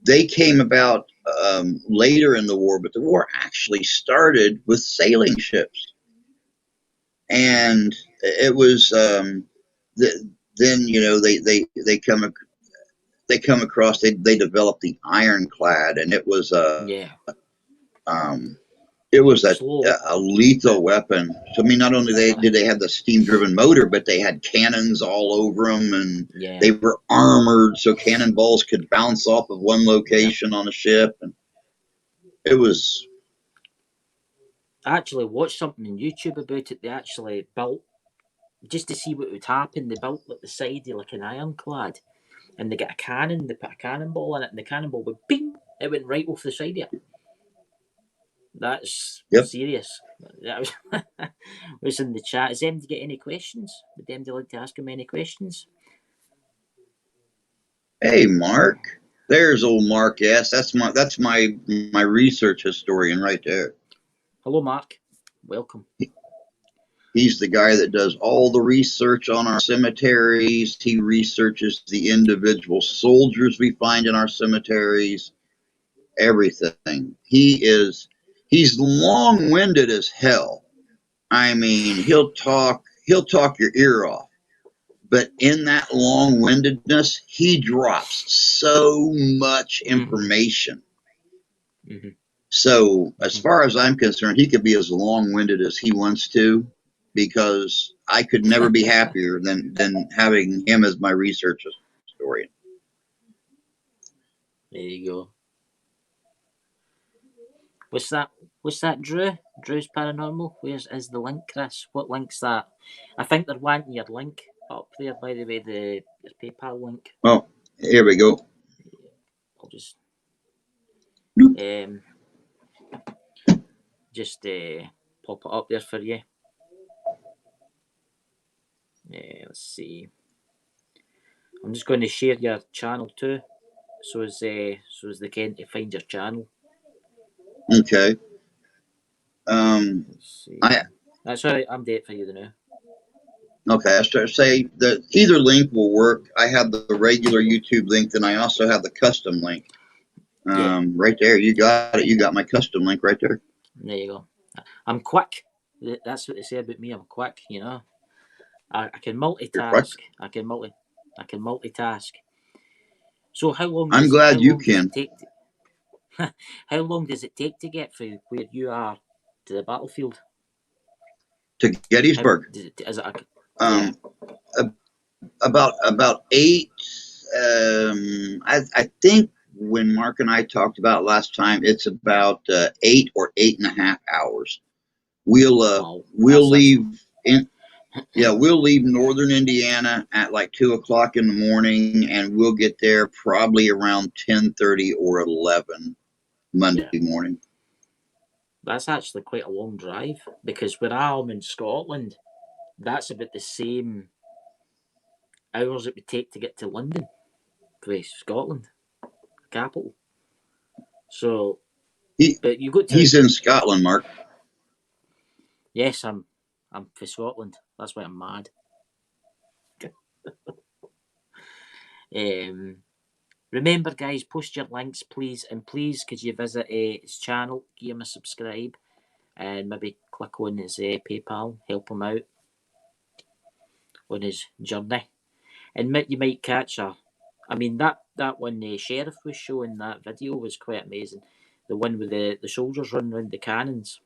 they came about later in the war, but the war actually started with sailing ships. And it was then they come across they developed the ironclad, and it was it was a lethal weapon. So, I mean, not only did they have the steam-driven motor, but they had cannons all over them, and they were armored, so cannonballs could bounce off of one location on a ship. And it was... I actually watched something on YouTube about it. They actually built, just to see what would happen, they built like the side of like an ironclad, and they got a cannon, they put a cannonball in it, and the cannonball would ping, it went right off the side of it. That's serious. That was in the chat. Is anybody get any questions? Would anybody like to ask him any questions? Hey, Mark. There's old Mark S. That's my research historian right there. Hello, Mark. Welcome. He's the guy that does all the research on our cemeteries. He researches the individual soldiers we find in our cemeteries. Everything. He's long-winded as hell. I mean, he'll talk your ear off. But in that long-windedness, he drops so much information. Mm-hmm. So, as far as I'm concerned, he could be as long-winded as he wants to, because I could never be happier than having him as my research historian. There you go. What's that, Drew? Drew's Paranormal? Where's is the link, Chris? What link's that? I think they're wanting your link up there, by the way, your PayPal link. Oh, here we go. I'll just pop it up there for you. Let's see. I'm just going to share your channel too, so as they can to find your channel. Okay. That's all right. I'm dead for you now. Okay, I start to say that either link will work. I have the regular YouTube link, then I also have the custom link. Right there, you got it. You got my custom link right there. There you go. I'm quick. That's what they say about me. I'm quick. You know, I can multitask. I can multitask. So how long? I'm glad you can. How long does it take to get from where you are to the battlefield? To Gettysburg. Is it about 8. I think when Mark and I talked about last time, it's about 8 or 8.5 hours. We'll leave we'll leave northern Indiana at like 2:00 in the morning, and we'll get there probably around 10:30 or 11 Monday morning. That's actually quite a long drive, because where I'm in Scotland, that's about the same hours it would take to get to London, Scotland, capital. So, but you got to. He's in Scotland, Mark. Yes, I'm for Scotland. That's why I'm mad. Remember, guys, post your links, please, and please, could you visit his channel, give him a subscribe, and maybe click on his PayPal, help him out on his journey, and you might catch I mean, that that one the sheriff was showing, that video was quite amazing. The one with the soldiers running around the cannons.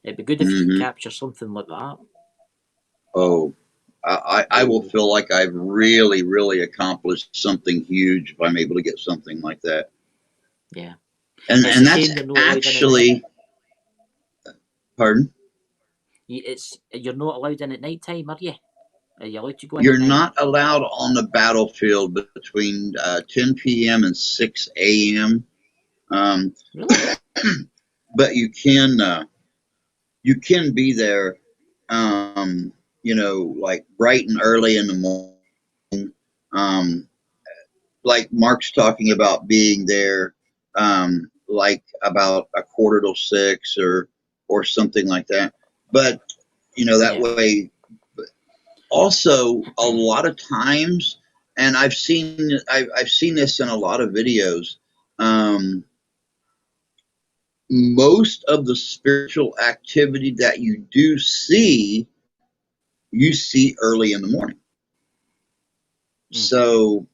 It'd be good if you could capture something like that. Oh, I will feel like I've really, really accomplished something huge if I'm able to get something like that. Yeah. And It's a that's shame you're not allowed in at actually, pardon? You're not allowed in at night time, are you? Are you allowed to go in You're at night? not allowed on the battlefield between 10 p.m. and 6 a.m. Really? But you can be there, like bright and early in the morning. Like Mark's talking about being there, like about 5:45 or something like that. But that way. Also, a lot of times, and I've seen this in a lot of videos. Most of the spiritual activity that you see early in the morning. So,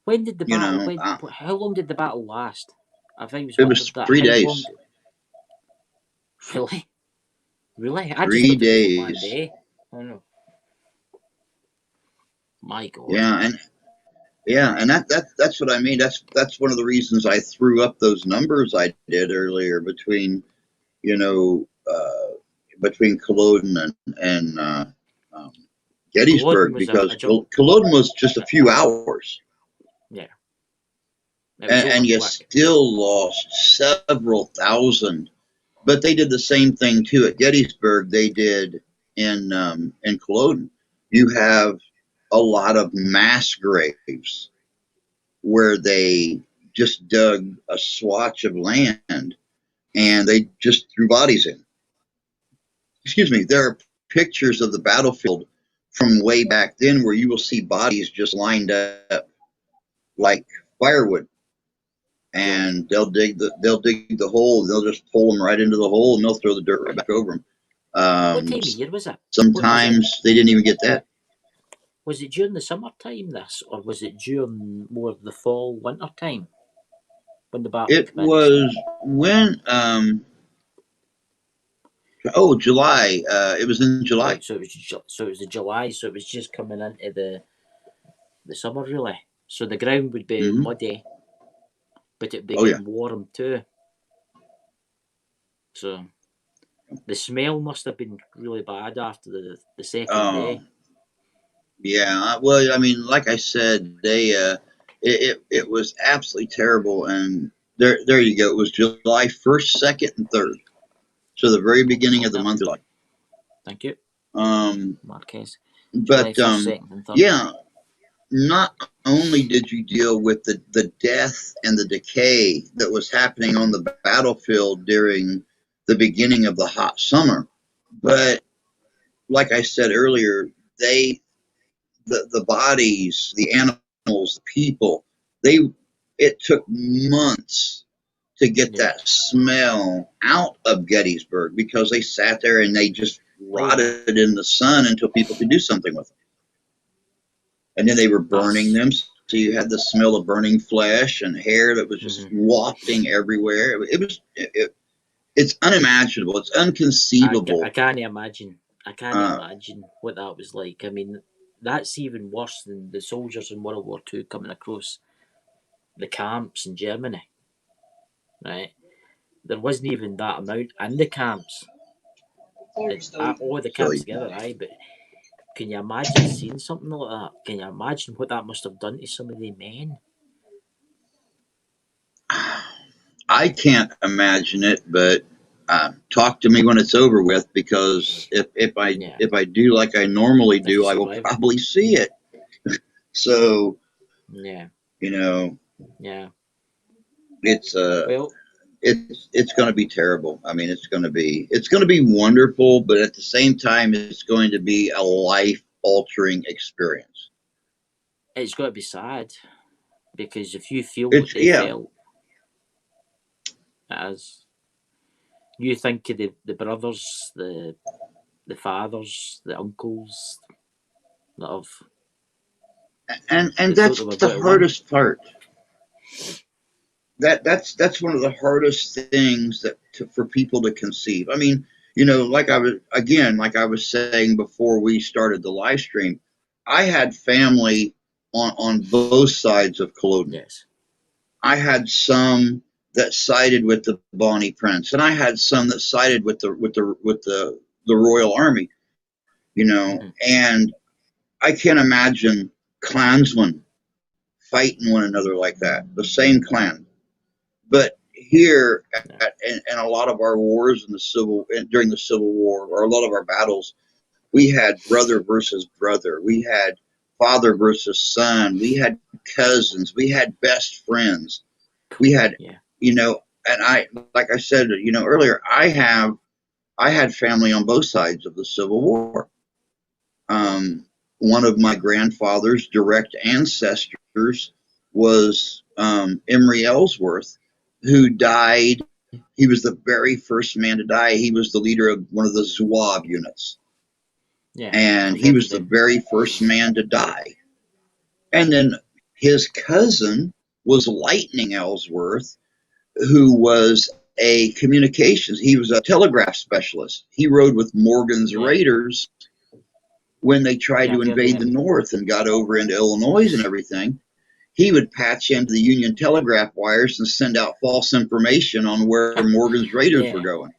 when did the battle? How long did the battle last? I think it was 3 days. Really? Really? I 3 just thought it was days. 1 day. I don't know. My God. Yeah, and that's what I mean. That's one of the reasons I threw up those numbers I did earlier between Culloden and Gettysburg, because Culloden was just a few hours. Yeah. And you still lost several thousand. But they did the same thing too at Gettysburg. They did in Culloden. You have a lot of mass graves where they just dug a swatch of land and they just threw bodies in. Excuse me. There are pictures of the battlefield from way back then where you will see bodies just lined up like firewood. And they'll dig the hole. They'll just pull them right into the hole, and they'll throw the dirt right back over them. What time of year was it? Sometimes they didn't even get that. Was it during the summertime, this, or was it during more of the fall, winter time when the battle? It was when July. It was in July. Right, so it was the July. So it was just coming into the summer, really. So the ground would be muddy, but it'd be getting warm too. So the smell must have been really bad after the second day. Yeah, well, I mean, like I said, it was absolutely terrible, and there you go. It was July 1st, 2nd, and 3rd, so the very beginning of the month of July. Thank you, Marquez. But yeah, not only did you deal with the death and the decay that was happening on the battlefield during the beginning of the hot summer, but like I said earlier, the bodies, the animals, the people, it took months to get that smell out of Gettysburg because they sat there and they just rotted in the sun until people could do something with them. And then they were burning them, so you had the smell of burning flesh and hair that was just wafting everywhere. It's unimaginable. It's inconceivable. I can't imagine. I can't imagine what that was like. I mean, that's even worse than the soldiers in World War II coming across the camps in Germany. Right? There wasn't even that amount in the camps. All the camps together, right? But can you imagine seeing something like that? Can you imagine what that must have done to some of the men? I can't imagine it, but talk to me when it's over with, because if I do like I normally do, I will probably see it. So it's going to be terrible. I mean, it's going to be wonderful, but at the same time, it's going to be a life-altering experience. It's got to be sad, because if you feel what they felt, as you think of the brothers, the fathers, the uncles that have And They thought that's they were the going to win. hardest part. That's one of the hardest things for people to conceive. I mean, like I was saying before we started the live stream, I had family on both sides of Culloden. Yes. I had some that sided with the Bonnie Prince, and I had some that sided with the Royal Army. And I can't imagine clansmen fighting one another like that, the same clan. But here, in a lot of our wars during the Civil War, or a lot of our battles, we had brother versus brother. We had father versus son. We had cousins. We had best friends. We had, and like I said, earlier, I had family on both sides of the Civil War. One of my grandfather's direct ancestors was Emory Ellsworth, who died. He was the very first man to die. He was the leader of one of the Zouave units. Yeah, And he was the very first man to die. And then his cousin was Lightning Ellsworth, who was he was a telegraph specialist. He rode with Morgan's Raiders when they tried to invade the North and got over into Illinois and everything. He would patch into the Union telegraph wires and send out false information on where Morgan's Raiders were going.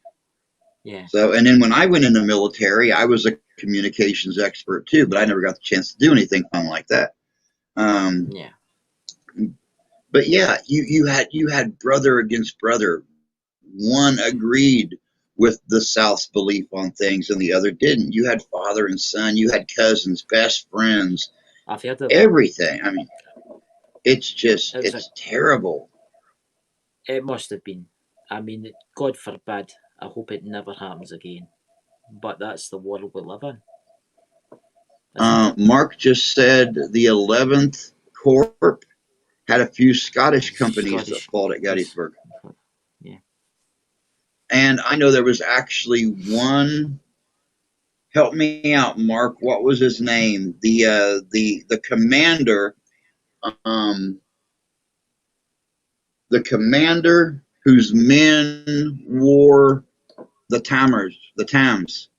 Yeah. So, and then when I went in the military, I was a communications expert too, but I never got the chance to do anything fun like that. But yeah, you had brother against brother. One agreed with the South's belief on things and the other didn't. You had father and son, you had cousins, best friends, I've heard of everything. I mean, it's terrible. It must have been. I mean, God forbid. I hope it never happens again. But that's the world we live in. Mark just said the 11th Corps had a few Scottish companies that fought at Gettysburg. Yeah. And I know there was actually one. Help me out, Mark. What was his name? The commander. The commander whose men wore the tams.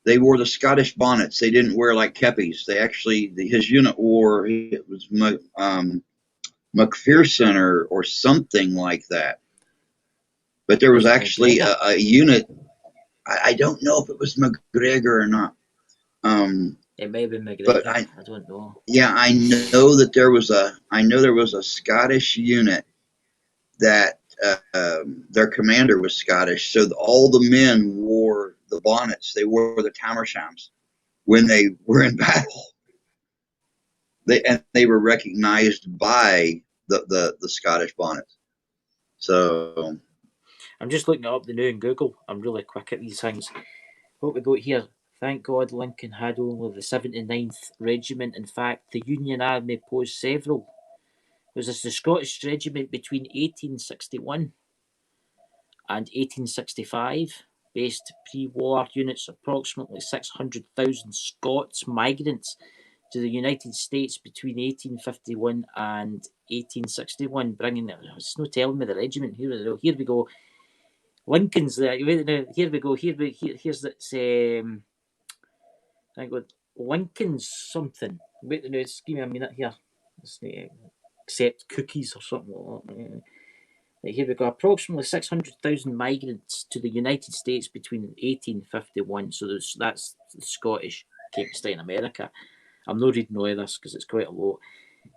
They wore the Scottish bonnets. They didn't wear like keppies. They actually, his unit wore, it was McPherson or something like that. But there was actually a unit. I don't know if it was McGregor or not. It may have been McGregor. I don't know. Yeah, I know there was a Scottish unit that their commander was Scottish, so all the men wore the bonnets. They wore the tam o'shams when they were in battle. They were recognized by the Scottish bonnets. So I'm just looking it up the new in Google. I'm really quick at these things. What we got here? Thank God Lincoln had only the 79th Regiment. In fact, the Union Army posed several. There was the Scottish Regiment between 1861 and 1865. Based pre-war units, approximately 600,000 Scots migrants to the United States between 1851 and 1861, bringing it's no telling me the regiment. Here we go. Lincoln's there. Here we go. Here's this. I got Lincoln's something. Wait, no, just give me a minute here. Let's accept cookies or something like that. Right, here we go. Approximately 600,000 migrants to the United States between 1851. So that's the Scottish came to stay in America. I'm not reading all of this because it's quite a lot.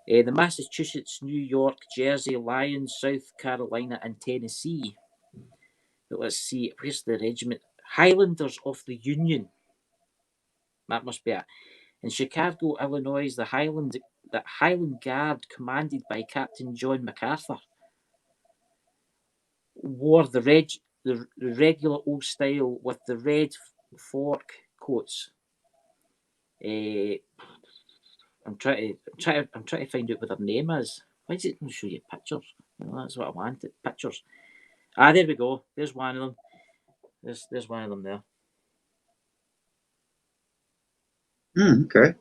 The Massachusetts, New York, Jersey, Lions, South Carolina, and Tennessee. But let's see, where's the regiment? Highlanders of the Union. That must be it. In Chicago, Illinois, the Highland Guard, commanded by Captain John MacArthur, wore the regular old style with the red fork coats. I'm trying to find out what their name is. Why is it going to show you pictures? That's what I wanted. Pictures. There we go. There's one of them. There's one of them there. Okay.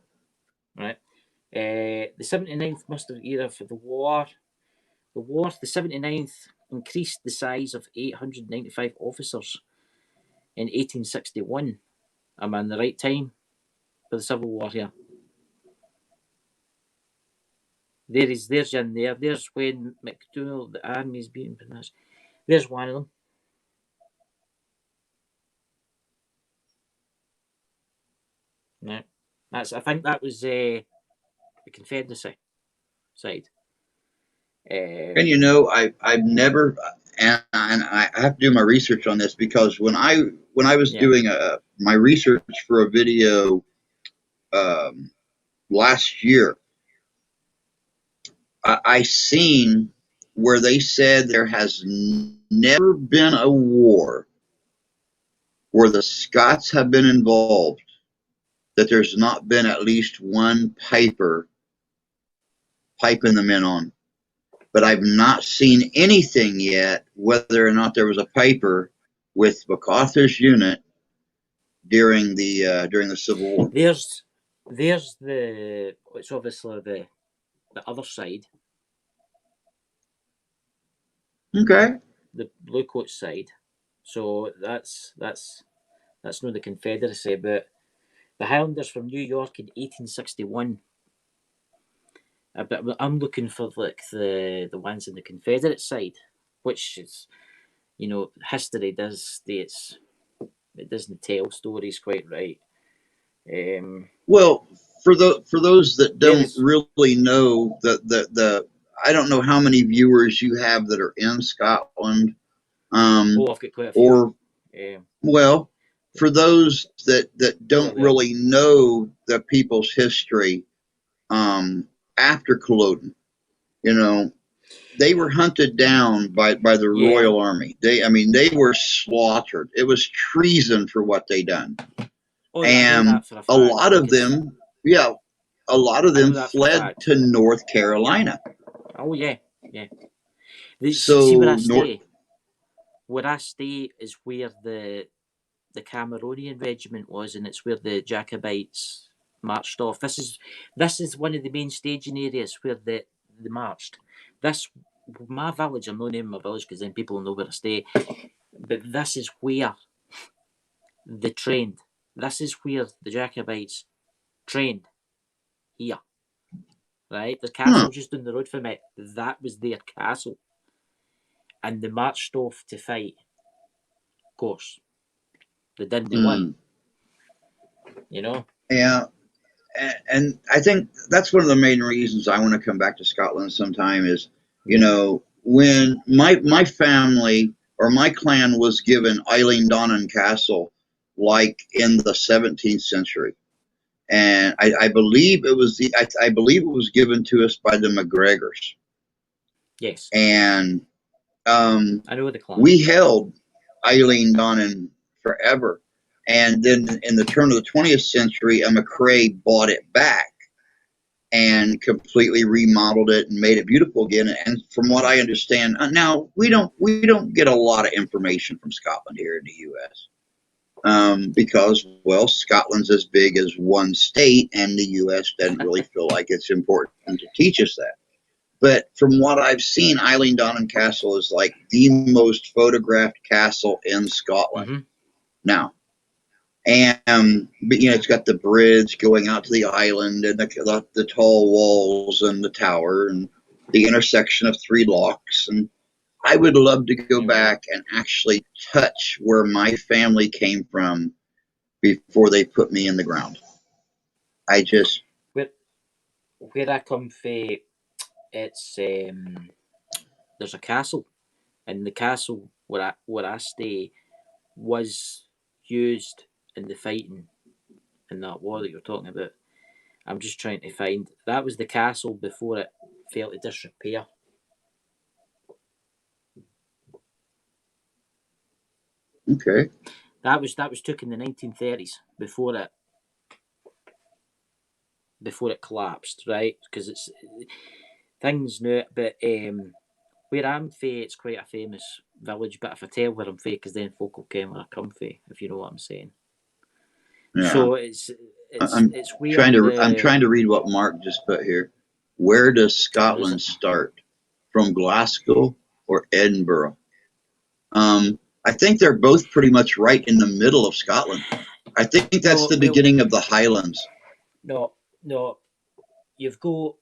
Right. The 79th muster era for the war. The 79th increased the size of 895 officers in 1861. Am I in the right time for the Civil War here? There's in there. There's when McDonnell, the army's being pronounced. There's one of them. No, I think that was the Confederacy side. And I've never, and I have to do my research on this, because when I was doing my research for a video last year, I seen where they said there has never been a war where the Scots have been involved that there's not been at least one piper piping them in on. But I've not seen anything yet whether or not there was a piper with MacArthur's unit during the Civil War. There's it's obviously the other side. Okay. The Bluecoat side. So that's not the Confederacy, but the Highlanders from New York in 1861. But I'm looking for like the ones in the Confederate side, which is, history states it doesn't tell stories quite right. Well, for those that don't really know, the I don't know how many viewers you have that are in Scotland. I've got quite a few. Well, for those that don't really know the people's history, after Culloden, they were hunted down by the Royal Army. They were slaughtered. It was treason for what they done. And a lot of them fled to North Carolina. Oh yeah. So see where I stay is where the Cameronian regiment was, and it's where the Jacobites marched off. This is one of the main staging areas where they marched. My village, I'm not naming my village because then people will know where I stay, but this is where they trained. This is where the Jacobites trained. Here. Right? The castle just down the road from it, that was their castle. And they marched off to fight. Of course. They didn't win. Yeah. And I think that's one of the main reasons I want to come back to Scotland sometime is, when my family or my clan was given Eilean Donnan Castle, like in the 17th century. And I believe it was given to us by the McGregors. Yes. And I know the clan. We held Eilean Donnan forever. And then in the turn of the 20th century, a McRae bought it back and completely remodeled it and made it beautiful again. And from what I understand, now we don't get a lot of information from Scotland here in the U.S. Because, well, Scotland's as big as one state, and the U.S. doesn't really feel like it's important to teach us that. But from what I've seen, Eilean Donnan Castle is like the most photographed castle in Scotland now. And but it's got the bridge going out to the island, and the tall walls and the tower and the intersection of three locks. And I would love to go back and actually touch where my family came from before they put me in the ground. I just where I come from, it's there's a castle, and the castle where I stay was used in the fighting in that war that you're talking about. I'm just trying to find that was the castle before it fell to disrepair. Okay. That was took in the 1930s before it collapsed, right? Because it's things now, but where I'm from, it's quite a famous village. But if I tell where I'm from, because then folk will ken where I come from, if you know what I'm saying. Yeah. So it's I'm where I'm trying to read what Mark just put here. Where does Scotland start? From Glasgow or Edinburgh? I think they're both pretty much right in the middle of Scotland. I think that's the beginning of the Highlands. No, you've got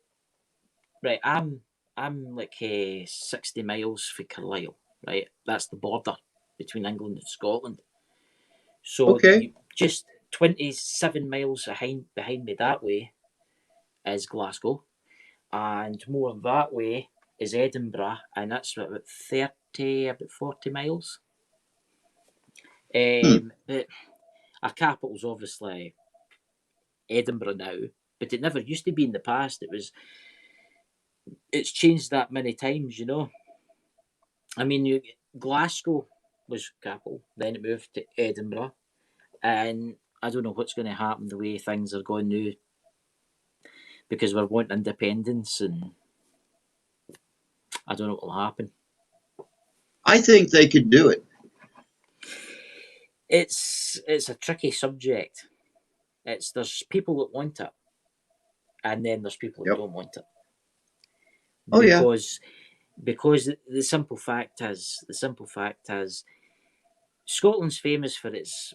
right. I'm like 60 miles from Carlisle. Right, that's the border between England and Scotland. So Okay. just 27 miles behind me that way is Glasgow, and more that way is Edinburgh, and that's about 40 miles. But our capital's obviously Edinburgh now, but it never used to be in the past. It's changed that many times, you know. I mean, Glasgow was capital, then it moved to Edinburgh, and I don't know what's going to happen the way things are going now, because we're wanting independence, and I don't know what will happen. I think they could do it. It's a tricky subject. There's people that want it, and then there's people that don't want it. Oh yeah. Because the simple fact is Scotland's famous for it's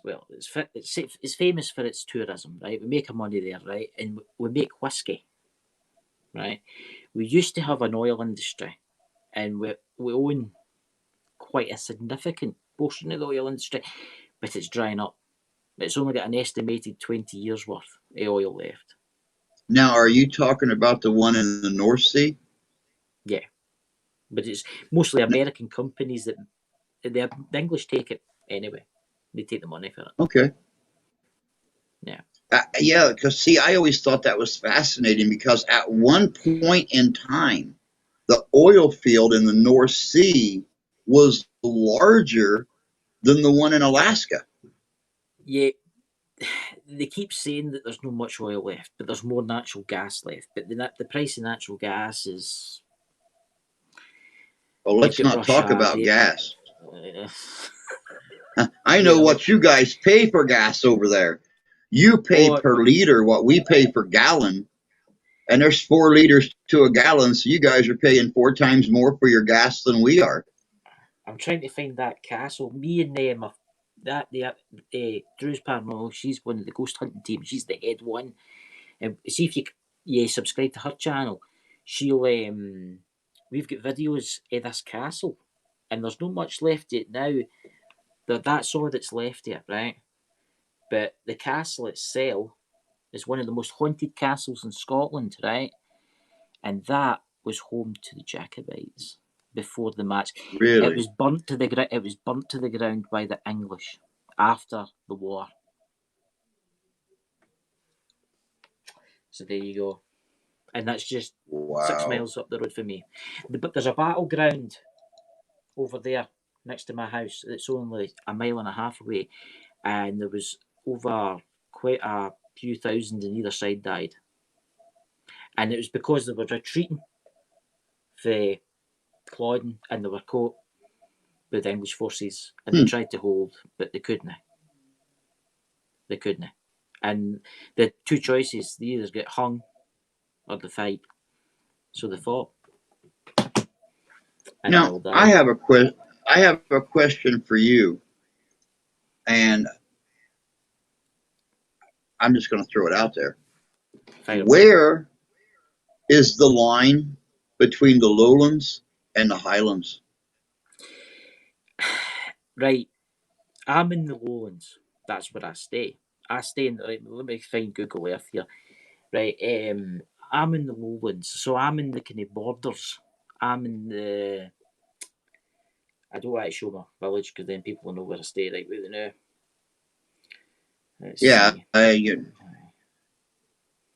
famous for its tourism, right? We make our money there, right? And we make whiskey, right? We used to have an oil industry, and we own quite a significant portion of the oil industry, but it's drying up. It's only got an estimated 20 years worth of oil left. Now, are you talking about the one in the North Sea? Yeah, but it's mostly American companies that the English take it anyway. They take the money for it. Okay. Yeah. Yeah, because see, I always thought that was fascinating because at one point in time, the oil field in the North Sea was larger than the one in Alaska. Yeah, they keep saying that there's not much oil left, but there's more natural gas left. But the price of natural gas is. Well, let's not talk about gas. Uh, I know what you guys pay for gas over there. You pay per liter what we pay per gallon, and there's 4 liters to a gallon, so you guys are paying 4 times more for your gas than we are. I'm trying to find that castle. Me and Drew's Paranormal, she's one of the ghost hunting team. She's the head one. And see if you subscribe to her channel. She'll we've got videos of this castle, and there's not much left of it now. That's all that's left of it, right? But the castle itself is one of the most haunted castles in Scotland, right? And that was home to the Jacobites before the match. Really? It was burnt to the ground. It was burnt to the ground by the English after the war. So there you go. And that's just 6 miles up the road for me. But there's a battleground over there next to my house. It's only a mile and a half away, and there was over quite a few thousand on either side died. And it was because they were retreating for Clawdon, and they were caught by the English forces, and they tried to hold, but they couldn't. And the 2 choices: they either get hung or they fight. So they fought. Now, I have a question for you, and I'm just going to throw it out there. Where is the line between the lowlands and the highlands? Right, I'm in the lowlands. That's where I stay. I stay in. Let me find Google Earth here. Right, I'm in the lowlands, so I'm in the kind of borders. I'm in the. I don't want to show my village because then people will know where I stay. Right, with now.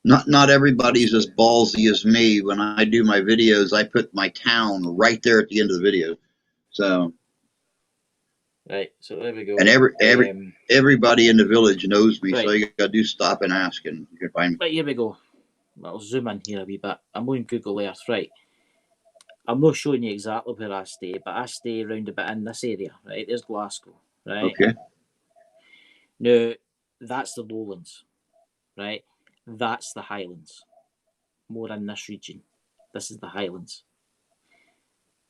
Not everybody's as ballsy as me. When I do my videos, I put my town right there at the end of the video. So. Right, so there we go. And everybody in the village knows me, so you got to do stop and ask, and you can find me. Right, here we go. I'll zoom in here a wee bit. I'm on Google Earth, right. I'm not showing you exactly where I stay, but I stay around about in this area, right? There's Glasgow, right? Okay. Now, that's the lowlands, right? That's the highlands. More in this region. This is the highlands.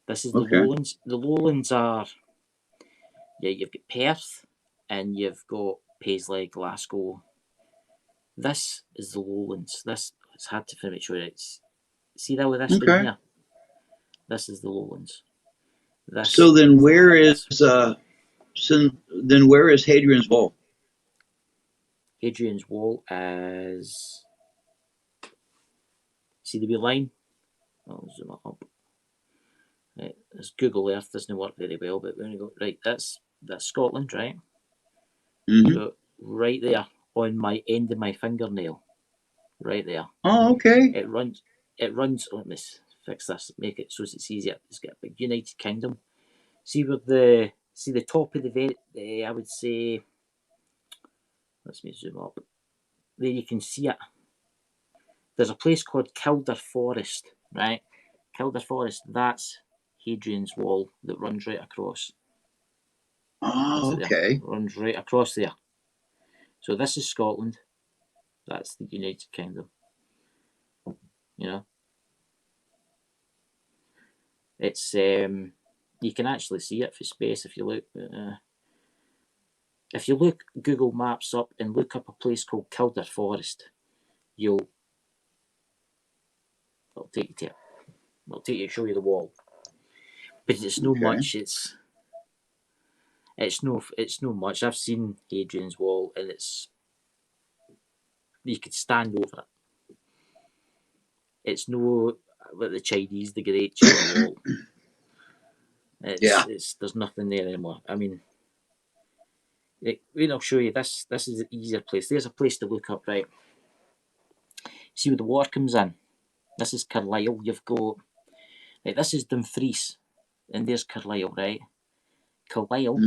This is the Okay. lowlands. The lowlands are, yeah, you've got Perth and you've got Paisley, Glasgow. This is the lowlands. This, it's hard to make sure it's, see that with this down Okay. here? This is the lowlands. This So then is the where is highlands. then where is Hadrian's Wall? Hadrian's Wall is, see the wee line? I'll zoom it up. Right, this Google Earth doesn't work very well, but we're going to go, right, that's Scotland, right? Mm-hmm. So right there on my end of my fingernail, right there. Oh, okay. It runs, let me fix this, make it so it's easier. It's got a big United Kingdom. See where the top of the I would say, let me zoom up. There you can see it. There's a place called Kildare Forest, right? Kildare Forest, that's Hadrian's Wall that runs right across. Oh, okay. Runs right across there. So this is Scotland. That's the United Kingdom. You know, it's you can actually see it for space if you look. If you look Google Maps up and look up a place called Kildare Forest, it'll take you to it. It'll take you to show you the wall. But it's no much. It's no much. I've seen Hadrian's Wall, and you could stand over it. It's no like the Chinese, the Great China Wall. There's nothing there anymore. I mean, I'll show you this. This is an easier place. There's a place to look up, right? See where the water comes in. This is Carlisle. You've got, right, this is Dumfries, and there's Carlisle, right? Carlisle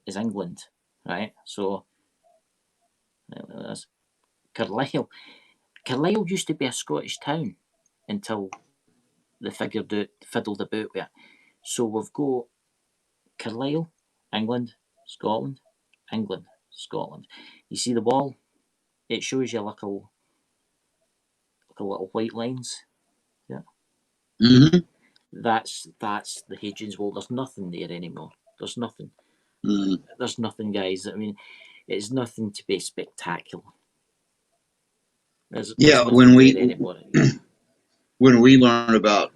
is England, right? So, Carlisle used to be a Scottish town until they fiddled about with it. So we've got Carlisle, England, Scotland, England, Scotland. You see the wall? It shows you like a little white lines. Yeah. Mm-hmm. That's the Hadrian's Wall. There's nothing there anymore. There's nothing. Mm-hmm. There's nothing, guys. I mean, it's nothing to be spectacular. There's when we anymore. when we learn about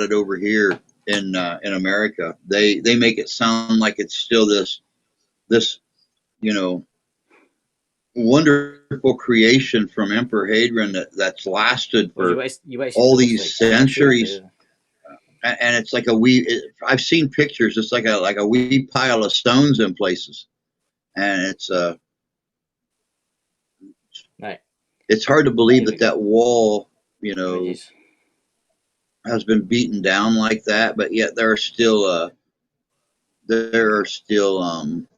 it over here in America, they make it sound like it's still this wonderful creation from Emperor Hadrian that's lasted for all these centuries. And it's like I've seen pictures. It's like a wee pile of stones in places, and it's right. It's hard to believe that wall, has been beaten down like that, but yet there are still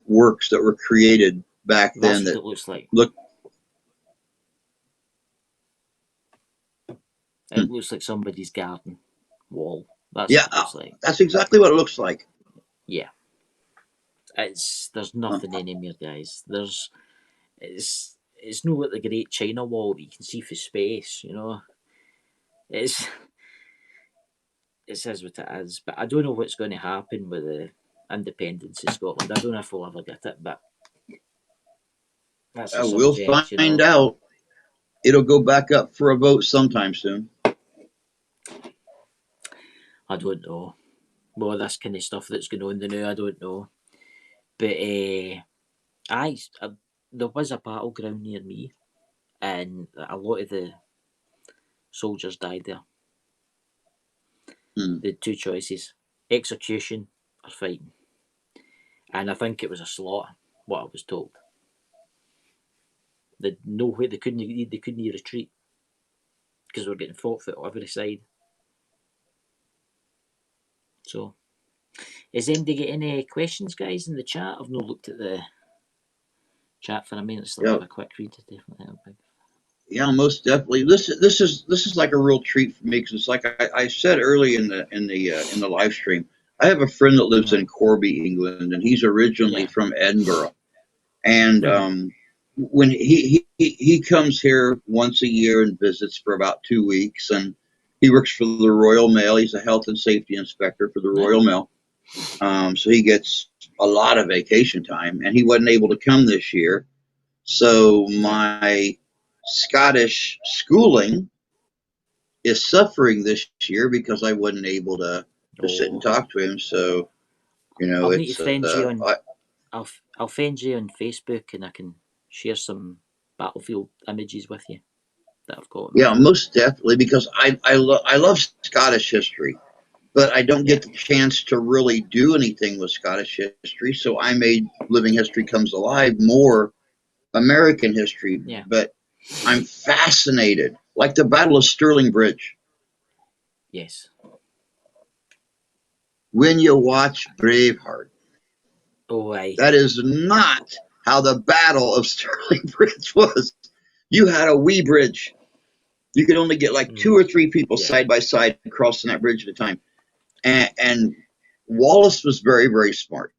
works that were created back then that it looks like. Look. It looks like somebody's garden wall. That's what it looks like. That's exactly what it looks like. Yeah. There's nothing anymore, guys. It's not like the Great China Wall that you can see for space, It says what it is, but I don't know what's going to happen with the independence of Scotland. I don't know if we'll ever get it, but we'll find out. It'll go back up for a vote sometime soon. I don't know. Well, this kind of stuff that's going on now, I don't know. But there was a battleground near me, and a lot of the soldiers died there. They had two choices: execution or fighting. And I think it was a slaughter, what I was told. They no way they couldn't retreat because we're getting fought for every side. So, is anybody get any questions, guys, in the chat? I've not looked at the chat for a minute, so I'll have a quick read. Yeah, most definitely. This is like a real treat for me because it's like I said early in the live stream. I have a friend that lives in Corby, England, and he's originally from Edinburgh, and when he comes here once a year and visits for about 2 weeks, and he works for the Royal Mail. He's a health and safety inspector for the Right. Royal Mail. So he gets a lot of vacation time, and he wasn't able to come this year. So my Scottish schooling is suffering this year because I wasn't able to sit and talk to him. So, I'll need to it's friend you on. I'll friend you on Facebook, and I can share some battlefield images with you that I've got. yeah, most definitely, because I love Scottish history, but I don't get the chance to really do anything with Scottish history. So I made Living History Comes Alive more American history. Yeah. But I'm fascinated, like the Battle of Stirling Bridge. Yes. When you watch Braveheart, Oh, aye. that is not how the Battle of Stirling Bridge was. You had a wee bridge. You could only get like 2 or 3 people side by side crossing that bridge at a time. And Wallace was very, very smart.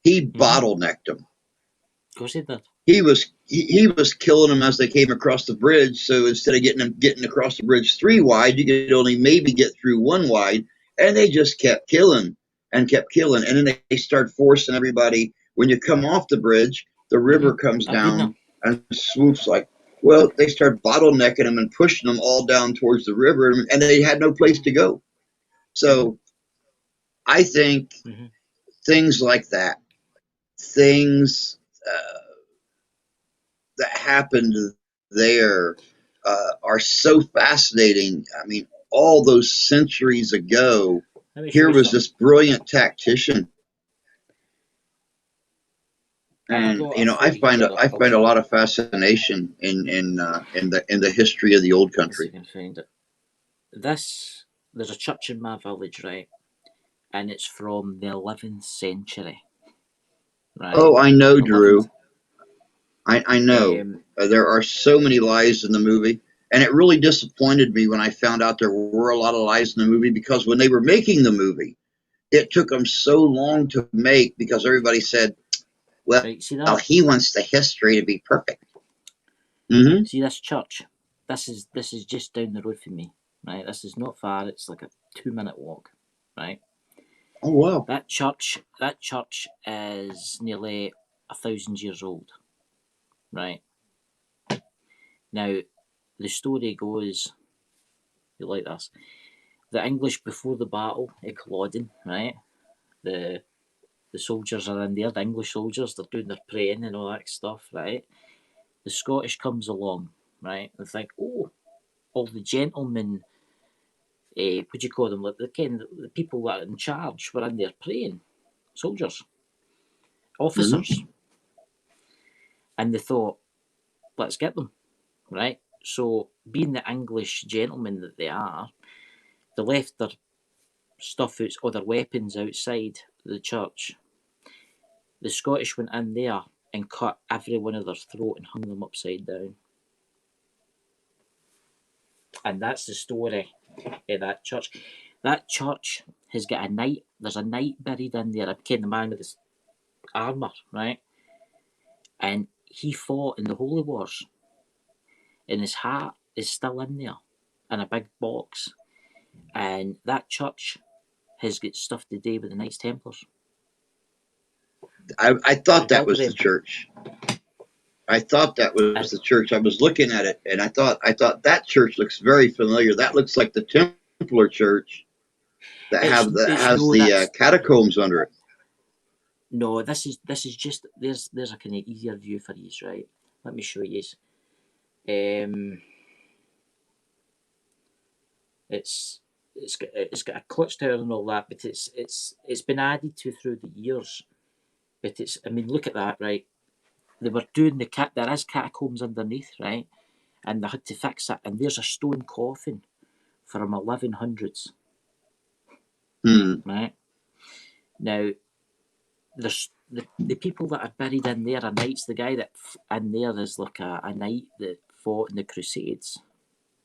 He bottlenecked them. Of course he did. He was killing them as they came across the bridge. So instead of getting across the bridge 3 wide, you could only maybe get through 1 wide. And they just kept killing and kept killing. And then they start forcing everybody. When you come off the bridge, the river comes down and swoops like. Well, they start bottlenecking them and pushing them all down towards the river, and they had no place to go. So I think things like that, things that happened there are so fascinating. I mean, all those centuries ago, here was this brilliant tactician. And I find a lot of fascination in the history of the old country. There's a church in my village, right, and it's from the 11th century. Right. Oh, I know, Drew. I know. There are so many lies in the movie, and it really disappointed me when I found out there were a lot of lies in the movie, because when they were making the movie, it took them so long to make because everybody said, well, he wants the history to be perfect. See this church? This is just down the road from me, right? This is not far. It's like a 2-minute walk, right? Oh wow! That church is nearly 1,000 years old, right? Now, the story goes, you like this? The English before the battle at Culloden, right? The soldiers are in there. The English soldiers, they're doing their praying and all that stuff, right? The Scottish comes along, right? And think, oh, all the gentlemen, what do you call them? Like the people that are in charge were in there praying, soldiers, officers, and they thought, let's get them, right? So, being the English gentlemen that they are, they left their stuff or their weapons outside the church. The Scottish went in there and cut every one of their throat and hung them upside down. And that's the story of that church. That church has got a knight. There's a knight buried in there. I became the man with his armour, right? And he fought in the Holy Wars. And his heart is still in there in a big box. And that church has got stuff to do with the Knights Templars. I thought that was the church. I thought that was the church. I was looking at it, and I thought that church looks very familiar. That looks like the Templar church that has the catacombs under it. No, this is just there's a kind of easier view for you, right? Let me show you. It's got a clutch tower and all that, but it's been added to through the years. But look at that, right? They were doing there is catacombs underneath, right? And they had to fix it. And there's a stone coffin from 1100s, right? Now, there's the people that are buried in there are knights. The guy that in there is like a knight that fought in the Crusades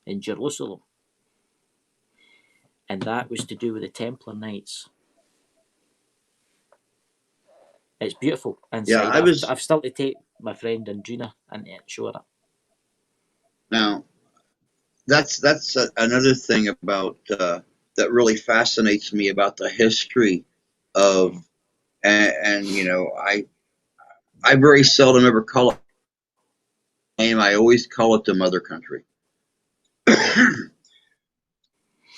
in Jerusalem. And that was to do with the Templar Knights. It's beautiful inside. Yeah, I've still to take my friend Andrina into it, show her. Now, that's another thing about that really fascinates me about the history of, and you know, I very seldom ever call it name. I always call it the mother country.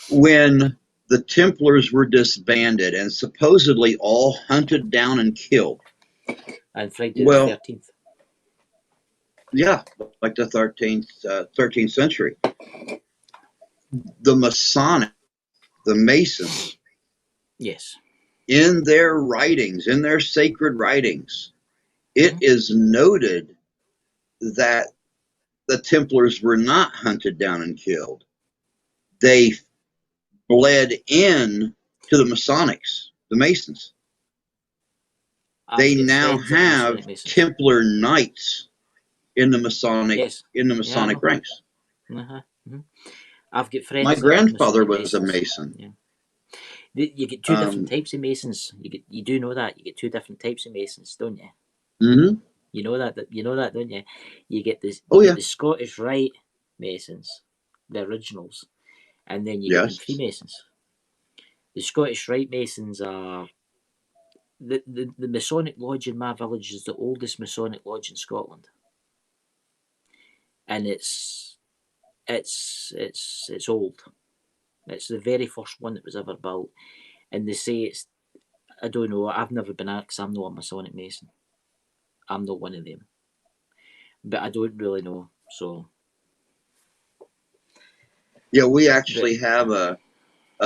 When the Templars were disbanded and supposedly all hunted down and killed. And Friday Well, the 13th. Yeah, like the 13th century. The Masonic, the Masons, Yes. in their writings, in their sacred writings, it is noted that the Templars were not hunted down and killed. They bled in to the Masonics, the Masons. They now have Templar Knights in the Masonic ranks. I've got friends. My grandfather was a Mason. Yeah. You get two different types of Masons. You do know that you get two different types of Masons, don't you? Mm-hmm. You know that, don't you? You get this. Get the Scottish Rite Masons, the originals, and then you get the Freemasons. The Scottish Rite Masons are the Masonic Lodge in my village is the oldest Masonic lodge in Scotland, and it's old. It's the very first one that was ever built, and they say it's. I don't know. I've never been at because I'm not a Masonic Mason. I'm not one of them, but I don't really know. So. Yeah, we actually have a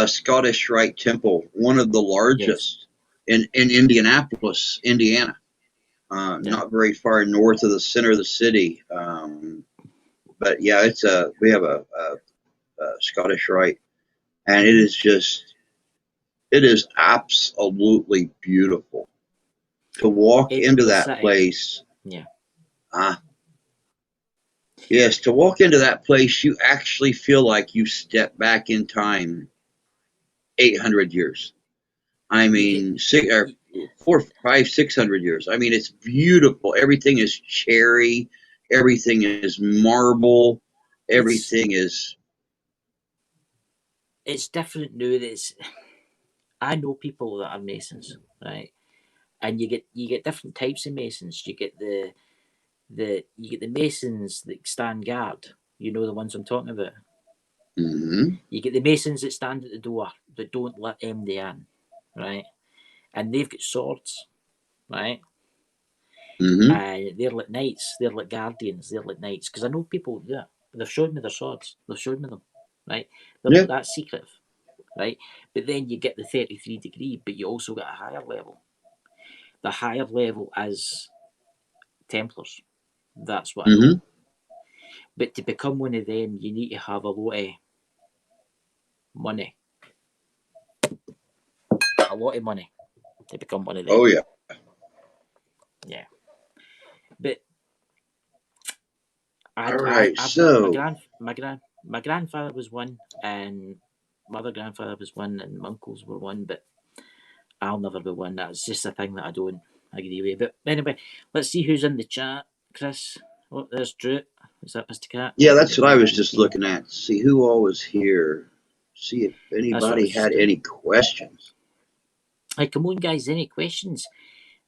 Scottish Rite temple, one of the largest in Indianapolis, Indiana. Not very far north of the center of the city. But yeah, we have a Scottish Rite, and it is absolutely beautiful to walk into that place. Yeah. Yes, to walk into that place, you actually feel like you step back in time 800 years. I mean, 600 years. I mean, it's beautiful. Everything is cherry. Everything is marble. Everything is. It's different now. I know people that are Masons, right? And you get different types of Masons. You get the Masons that stand guard. You know the ones I'm talking about. Mm-hmm. You get the Masons that stand at the door that don't let MD in, right? And they've got swords, right? Mm-hmm. And they're like knights. They're like guardians. They're like knights. Because I know people. Yeah, they've showed me their swords. They've showed me them, right? They're not that secretive, right? But then you get the 33 degree, but you also get a higher level. The higher level is Templars. That's what I know. But to become one of them, you need to have a lot of money. A lot of money to become one of them. Oh, yeah. Yeah. But my grandfather was one, and my other grandfather was one, and my uncles were one, but I'll never be one. That's just a thing that I don't agree with. But anyway, let's see who's in the chat, Chris. Oh, there's Drew. Is that Mr. Cat? Yeah, that's what I was just looking at. See who all was here. See if anybody had any questions. Hey, come on, guys. Any questions?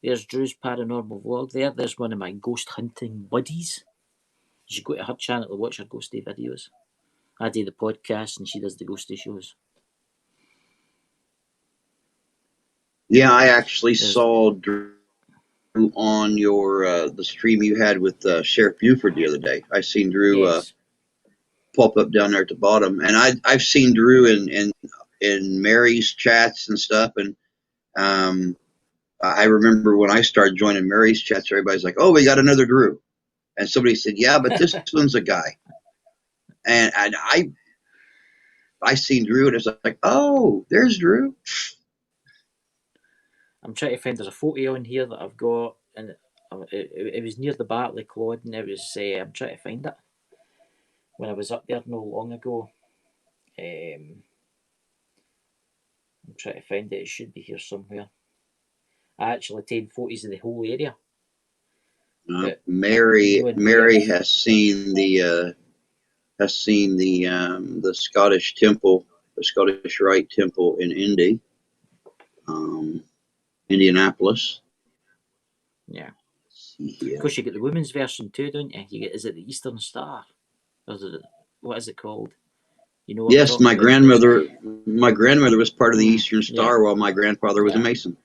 There's Drew's paranormal vlog there. There's one of my ghost hunting buddies. You should go to her channel to watch her ghosty videos. I do the podcast and she does the ghosty shows. Yeah, I actually saw Drew on your the stream you had with Sheriff Buford the other day. I seen Drew pop up down there at the bottom, and I've seen Drew in Mary's chats and stuff, and I remember when I started joining Mary's chats, everybody's like, "Oh, we got another Drew," and somebody said, "Yeah, but this one's a guy," and I seen Drew, and it's like, "Oh, there's Drew." I'm trying to find. There's a photo on here that I've got, and it was near the Bartley Clod, and it was. I'm trying to find it. When I was up there no long ago, I'm trying to find it. It should be here somewhere. I actually taken photos of the whole area. But Mary you and Mary Wales, has seen the Scottish temple, the Scottish Rite Temple in um, Indianapolis. yeah. Let's see Of here. course, you get the women's version too, don't you? You get, is it the Eastern Star? Or is it, what is it called? You know what I'm Yes, talking about? It's my grandmother was part of the Eastern yeah, Star while my grandfather was a yeah. Mason.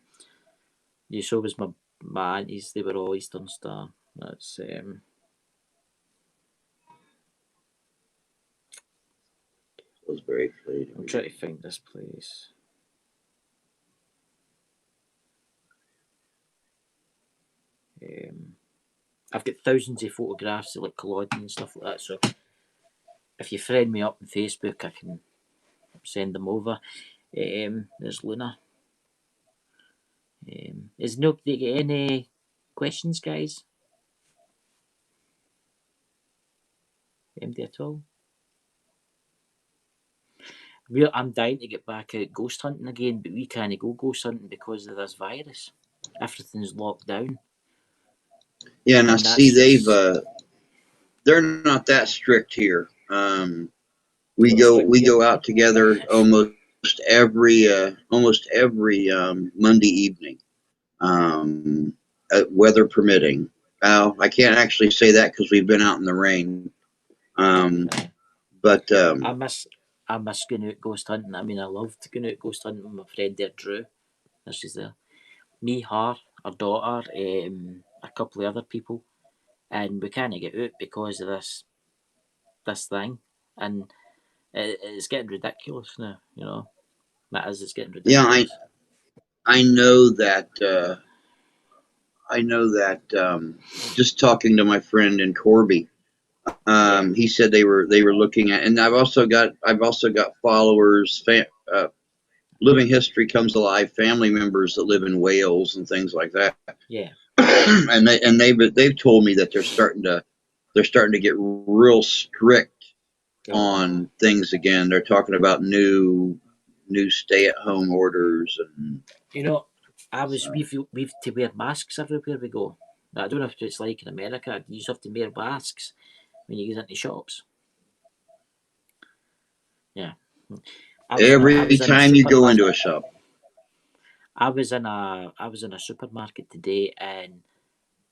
Yeah, so was my aunties. They were all Eastern Star. That's Pillsbury Fleet. I'm trying to find this place. I've got thousands of photographs of like colliding and stuff like that. So if you friend me up on Facebook, I can send them over. There's Luna. Is nobody got any questions, guys? Anybody at all? I'm dying to get back out ghost hunting again, but we can't go ghost hunting because of this virus. Everything's locked down. Yeah, now And see, that's just they're not that strict here. not strict We here. go out together almost every Monday evening, weather permitting. Now I can't actually say that because we've been out in the rain. Um, but I miss going out ghost hunting. I mean, I loved going out ghost hunting with my friend there, Drew. She's there. Me, her, our daughter, a couple of other people, and we can't get out because of this thing, and it's getting ridiculous now. You know, that is, it's getting yeah, ridiculous. I know that. Just talking to my friend in Corby, he said they were looking at, and I've also got followers, Living History Comes Alive family members that live in Wales and things like that. Yeah. and they've told me that they're starting to get real strict on things again. They're talking about new stay-at-home orders, and you know, we've to wear masks everywhere we go. I don't know if it's like in America. You just have to wear masks when you get into shops. Yeah. every time you go into a shop. I was in a supermarket today, and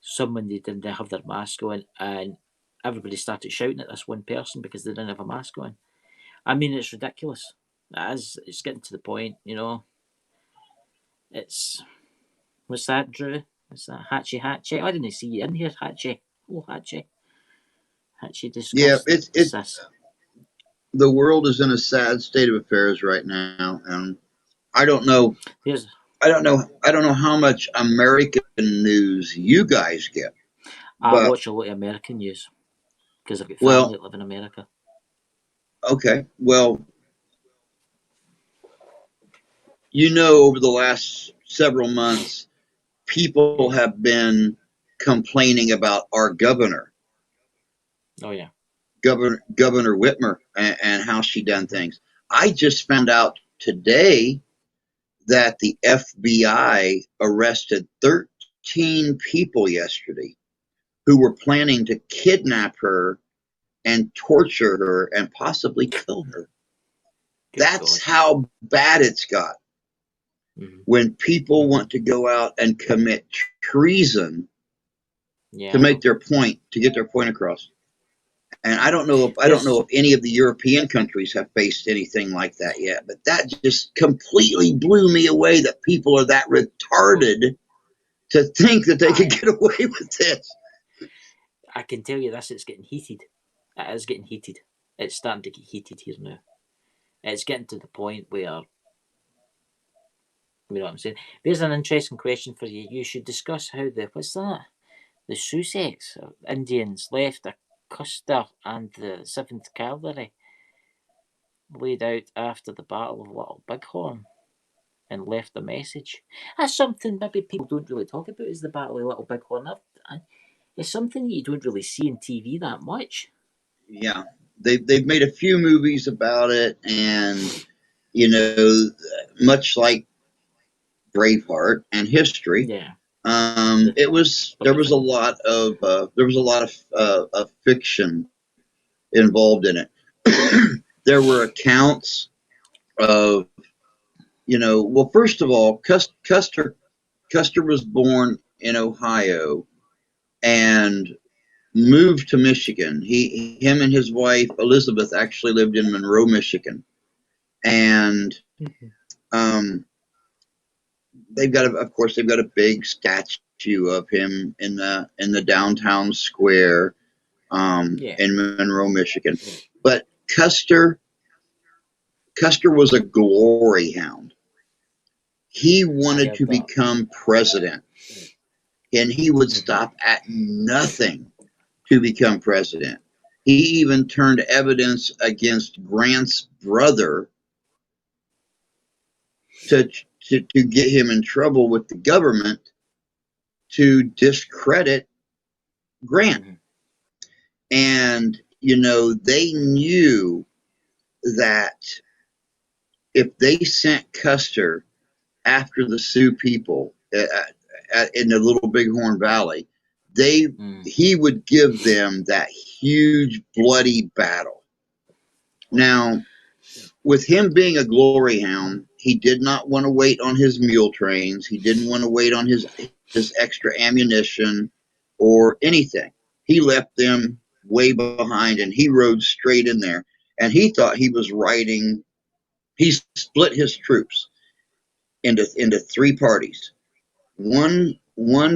someone, they didn't have their mask on, and everybody started shouting at this one person because they didn't have a mask on. I mean, it's ridiculous. It's getting to the point, you know. It's what's that, Drew? What's that, Hatchie? I didn't see you in here, Hatchie. Oh, Hatchie. Hatchie Yeah, discussed it's the world is in a sad state of affairs right now, and I don't know. Here's I don't know how much American news you guys get, I but watch a lot of American news because I've got family well, that live in America. okay, well, over the last several months, people have been complaining about our governor, Oh yeah. Governor Whitmer, and how she done things. I just found out today that the FBI arrested 13 people yesterday who were planning to kidnap her and torture her and possibly kill her. That's how bad it's got. When people want to go out and commit treason to make their point, to get their point across. And I don't know if any of the European countries have faced anything like that yet, but that just completely blew me away that people are that retarded to think that they could get away with this. I can tell you this, it's getting heated. It is getting heated. It's starting to get heated here now. It's getting to the point where, you know what I'm saying? There's an interesting question for you. You should discuss how what's that? The Sussex Indians left a Custer and the 7th Cavalry laid out after the Battle of Little Bighorn and left a message. That's something maybe people don't really talk about, is the Battle of Little Bighorn. It's something you don't really see on TV that much. Yeah, they've made a few movies about it, and much like Braveheart and History, It was there was a lot of fiction involved in it. There were accounts of, well, first of all, Custer was born in Ohio and moved to Michigan. Him and his wife Elizabeth actually lived in Monroe, Michigan, and they've got a big statue of him in the downtown square in Monroe, Michigan. But Custer was a glory hound. He wanted to become president, and he would stop at nothing to become president. He even turned evidence against Grant's brother to get him in trouble with the government to discredit Grant. And, they knew that if they sent Custer after the Sioux people in the Little Bighorn Valley, he would give them that huge bloody battle. Now, with him being a glory hound, he did not want to wait on his mule trains. He didn't want to wait on his extra ammunition or anything. He left them way behind, and he rode straight in there. And he thought he was riding. He split his troops into three parties. One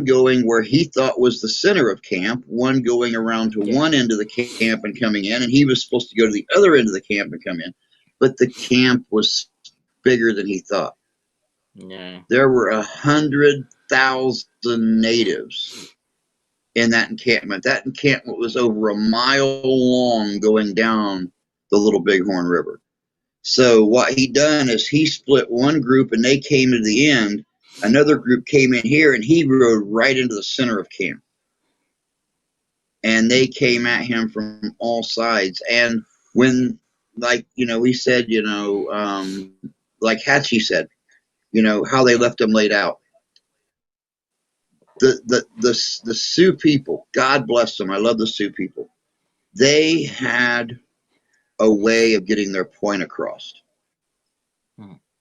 going where he thought was the center of camp, one going around to one end of the camp and coming in, and he was supposed to go to the other end of the camp and come in. But the camp was bigger than he thought. Yeah. There were 100,000 natives in that encampment. That encampment was over a mile long going down the Little Bighorn River. So what he done is he split one group and they came to the end. Another group came in here and he rode right into the center of camp. And they came at him from all sides. And when, he said, like Hatchie said, how they left them laid out. The Sioux people, God bless them. I love the Sioux people. They had a way of getting their point across.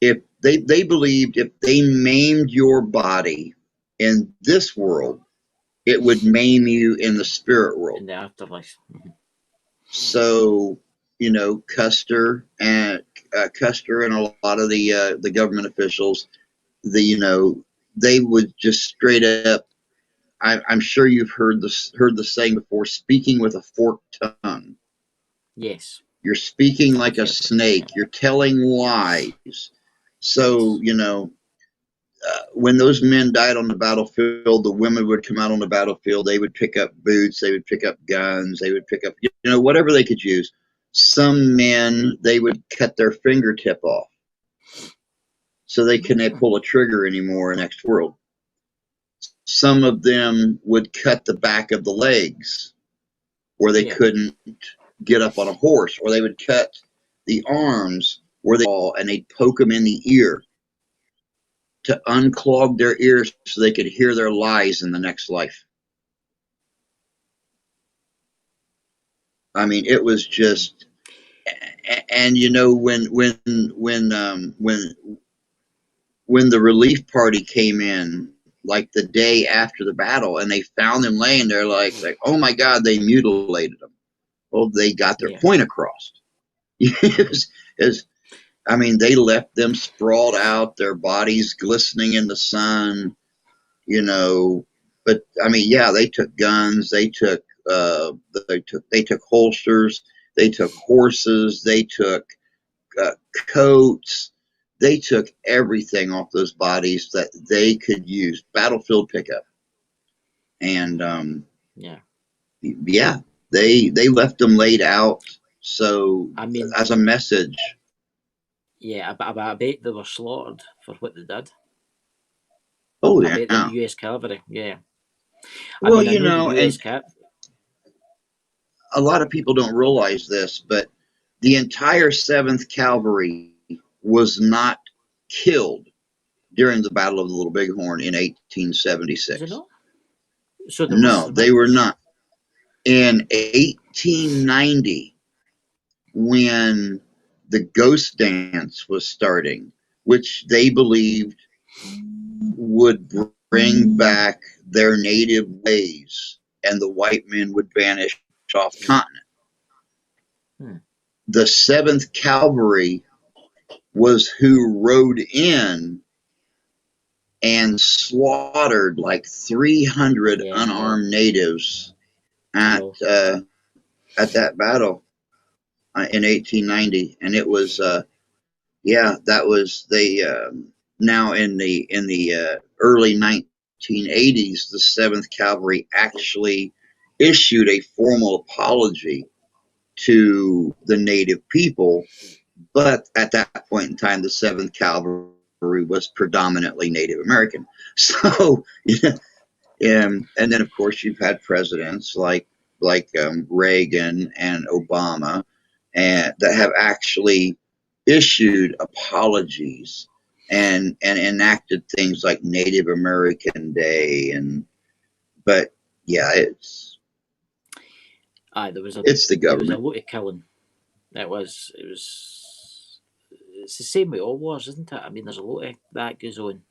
If they believed if they maimed your body in this world, it would maim you in the spirit world. In the afterlife. So, Custer and a lot of the government officials, they would just straight up. I'm sure you've heard the saying before: speaking with a forked tongue. Yes. You're speaking like a snake. You're telling lies. So, when those men died on the battlefield, the women would come out on the battlefield. They would pick up boots. They would pick up guns. They would pick up, whatever they could use. Some men, they would cut their fingertip off so they couldn't pull a trigger anymore in the next world. Some of them would cut the back of the legs where they couldn't get up on a horse, or they would cut the arms where they fall and they'd poke them in the ear to unclog their ears so they could hear their lies in the next life. I mean, it was just, and when the relief party came in, like the day after the battle, and they found them laying there, like oh my God, they mutilated them. Well, they got their point across. They left them sprawled out, their bodies glistening in the sun, But they took guns, they took holsters, they took horses, they took coats, they took everything off those bodies that they could use. Battlefield pickup, and they left them laid out. So as a message. Yeah, I bet they were slaughtered for what they did. Oh, I bet the U.S. cavalry, a lot of people don't realize this, but the entire 7th Cavalry was not killed during the Battle of the Little Bighorn in 1876. Was it not? So there was No, they were survivors. not. In 1890, when the ghost dance was starting, which they believed would bring back their native ways and the white men would vanish off the continent. The 7th Cavalry was who rode in and slaughtered like 300 unarmed natives at that battle in 1890, and it was that was now in the early 1980s, the 7th Cavalry actually issued a formal apology to the native people, but at that point in time, the 7th Cavalry was predominantly Native American. So, and then of course you've had presidents like Reagan and Obama, and that have actually issued apologies and enacted things like Native American Day, but yeah, it's the government. There was a lot of killing. It's the same with all wars, isn't it? I mean, there's a lot of that goes on,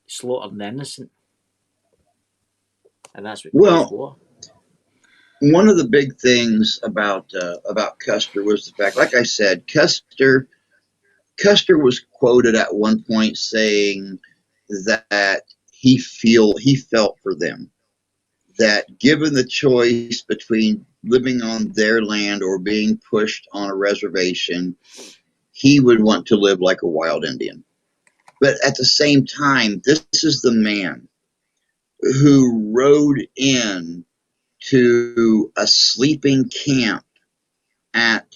slaughtering the innocent, and that's what caused war. One of the big things about Custer was the fact, like I said, Custer was quoted at one point saying that he felt for them, that given the choice between living on their land or being pushed on a reservation, he would want to live like a wild Indian. But at the same time, this is the man who rode in to a sleeping camp at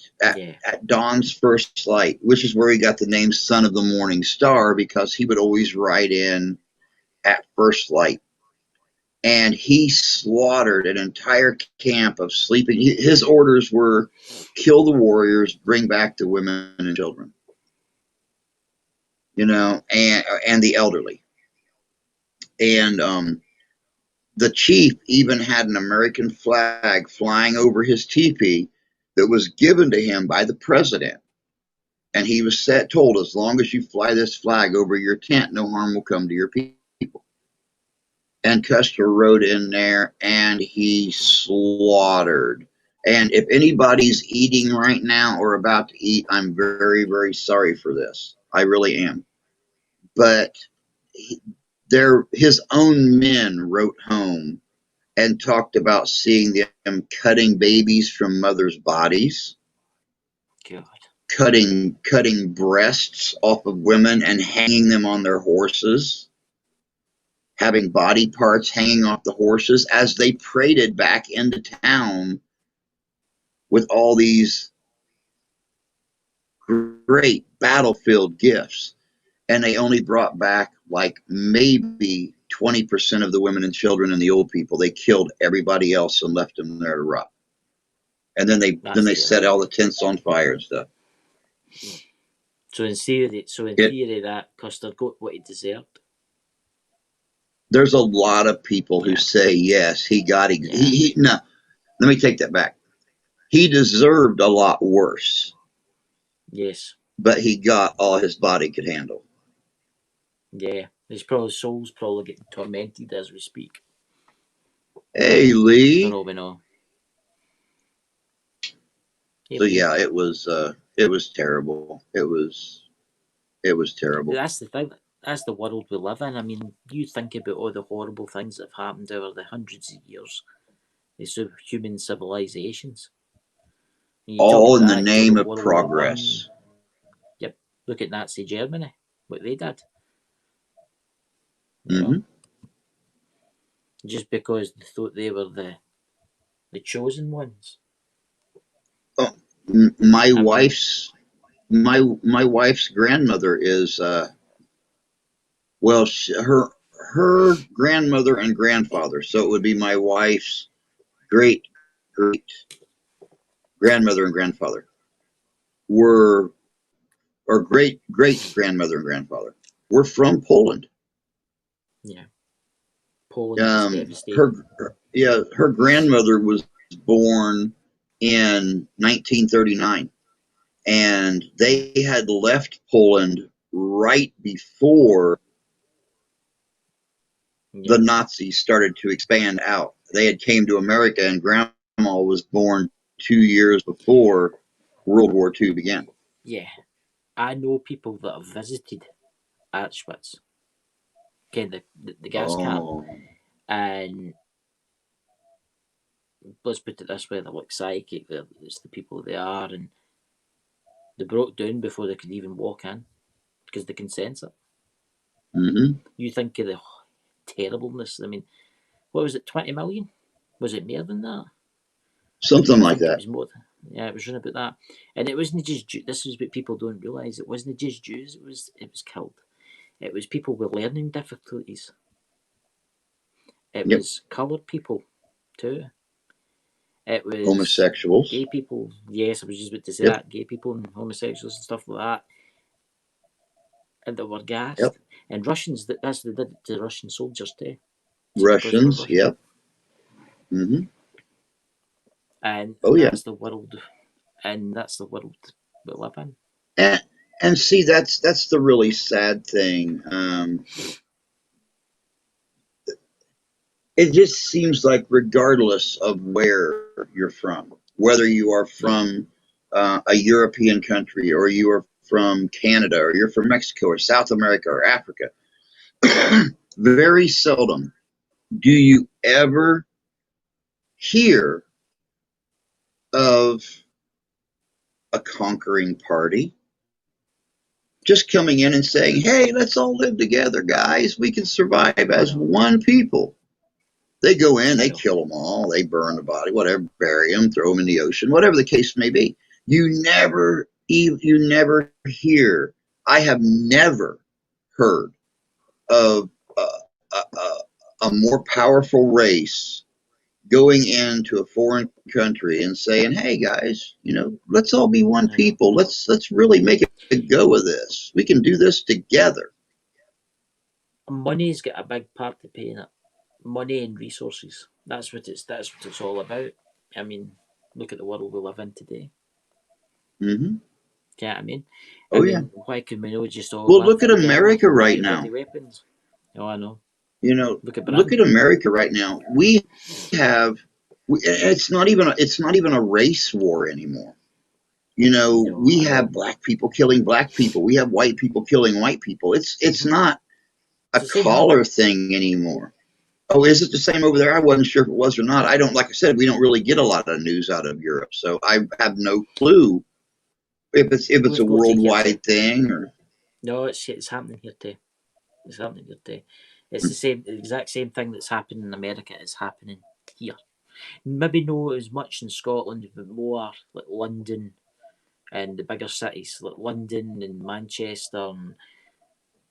dawn's first light, which is where he got the name Son of the Morning Star, because he would always ride in at first light. And he slaughtered an entire camp of sleeping. His orders were kill the warriors, bring back the women and children, and the elderly. And the chief even had an American flag flying over his teepee that was given to him by the president. And he was told, as long as you fly this flag over your tent, no harm will come to your people. And Custer rode in there and he slaughtered. And if anybody's eating right now or about to eat, I'm very, very sorry for this. I really am. But his own men wrote home and talked about seeing them cutting babies from mothers' bodies, God. cutting breasts off of women and hanging them on their horses, having body parts hanging off the horses as they paraded back into town with all these great battlefield gifts. And they only brought back like maybe 20% of the women and children and the old people. They killed everybody else and left them there to rot. And then they set all the tents on fire and stuff. So in theory, that Custer got what he deserved. There's a lot of people who say yes, he got it. No, let me take that back. He deserved a lot worse. Yes, but he got all his body could handle. Yeah, his soul's probably getting tormented as we speak. Hey, Lee. For all we know. So yeah, it was terrible. It was terrible. That's the thing. That's the world we live in. I mean, you think about all the horrible things that have happened over the hundreds of years, the human civilizations. All in the name of progress. Yep. Look at Nazi Germany, what they did. Mm-hmm. Just because they thought they were the chosen ones. Oh, my wife's grandmother is her grandmother and grandfather, so it would be my wife's great grandmother and grandfather or great grandmother and grandfather were from Poland. Yeah. Poland was devastating. Her grandmother was born in 1939, and they had left Poland right before the Nazis started to expand out. They had came to America, and Grandma was born 2 years before World War II began. Yeah, I know people that have visited Auschwitz, okay, the gas camp, and let's put it this way: they're like psychic. It's the people they are, and they broke down before they could even walk in because they can sense it. Mm-hmm. You think of the terribleness. I mean, what was it? 20 million? Was it more than that? Something like that. It was more. Yeah, it was running about that, and it wasn't just. This is what people don't realise. It wasn't just Jews. It was killed. It was people with learning difficulties. It was coloured people too. It was homosexuals, gay people. Yes, I was just about to say that. Gay people and homosexuals and stuff like that. And they were gassed. And Russians, that's what they did to Russian soldiers too. Russians, yep. Mm-hmm. And that's the world, and that's the world we live in. And see, that's the really sad thing. It just seems like regardless of where you're from, whether you are from a European country, or you are from Canada, or you're from Mexico, or South America, or Africa, very seldom do you ever hear of a conquering party just coming in and saying, hey, let's all live together, guys. We can survive as one people. They go in, they kill them all, they burn the body, whatever, bury them, throw them in the ocean, whatever the case may be. You never hear. I have never heard of a more powerful race going into a foreign country and saying, hey guys, let's all be one people. Let's really make a go of this. We can do this together. Money's got a big part to play in it. Money and resources. That's what it's all about. I mean, look at the world we live in today. Mm-hmm. Do you know what I mean? Why can we not just all look at America right now. Weapons? Oh, I know. Look at America right now. We have. It's not even a race war anymore. We have black people killing black people. We have white people killing white people. It's not a collar thing anymore. Oh, is it the same over there? I wasn't sure if it was or not. I don't, like I said, we don't really get a lot of news out of Europe, so I have no clue if it's a worldwide thing or. No, it's happening here too. It's happening here too. It's the exact same thing that's happening in America is happening here. Maybe not as much in Scotland, but more like London and the bigger cities like London and Manchester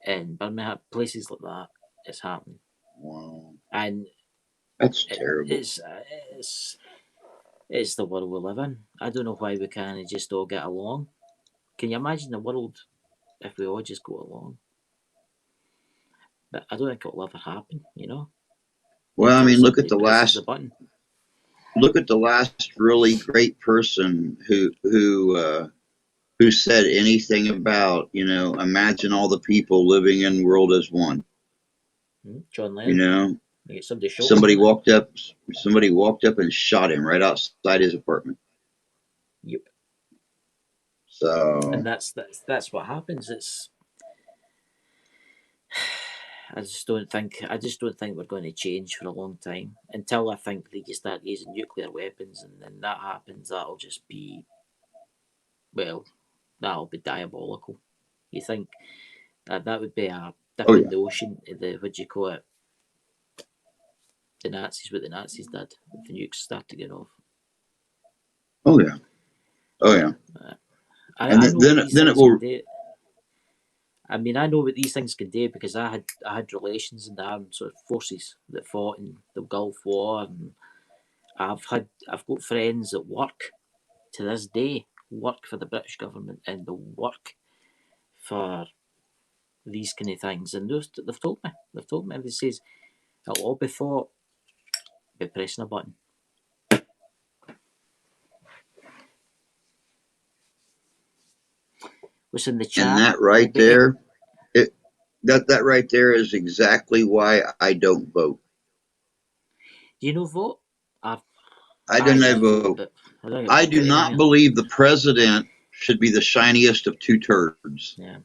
and Birmingham, places like that. It's happening. Wow. And that's terrible. It's the world we live in. I don't know why we can't just all get along. Can you imagine the world if we all just go along? But I don't think it'll ever happen, Well, I mean, look at the last really great person who said anything about, imagine all the people living in the world as one. John Lennon. Somebody walked up and shot him right outside his apartment. Yep. So. And that's what happens. I just don't think we're going to change for a long time until I think they just start using nuclear weapons, and then that happens. That'll just be, that'll be diabolical. You think that would be a dip in the ocean? What do you call it? The Nazis, what the Nazis did, if the nukes started getting off. Oh yeah. And then it will. I mean, I know what these things can do because I had relations in the armed sort of forces that fought in the Gulf War, and I've got friends that work to this day, work for the British government and they work for these kind of things, and they've told me. They've told me. They says it'll all be fought by pressing a button. What's in the chat? And that right there, that right there is exactly why I don't vote. Do you know vote? I do not vote. I do not believe the president should be the shiniest of two turds. Yeah.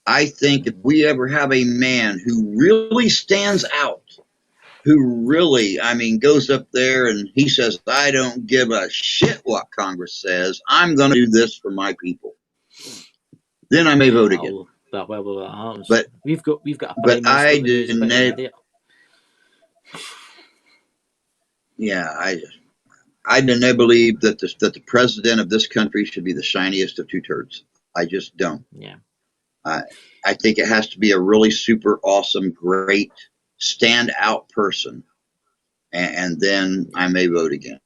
I think if we ever have a man who really stands out, who really, I mean, goes up there and he says, I don't give a shit what Congress says. I'm going to do this for my people. Then I may vote again. But we've got a but I didn't. Yeah, I didn't believe that the president of this country should be the shiniest of two turds. I just don't. Yeah. I think it has to be a really super awesome, great, stand out person, and then I may vote again.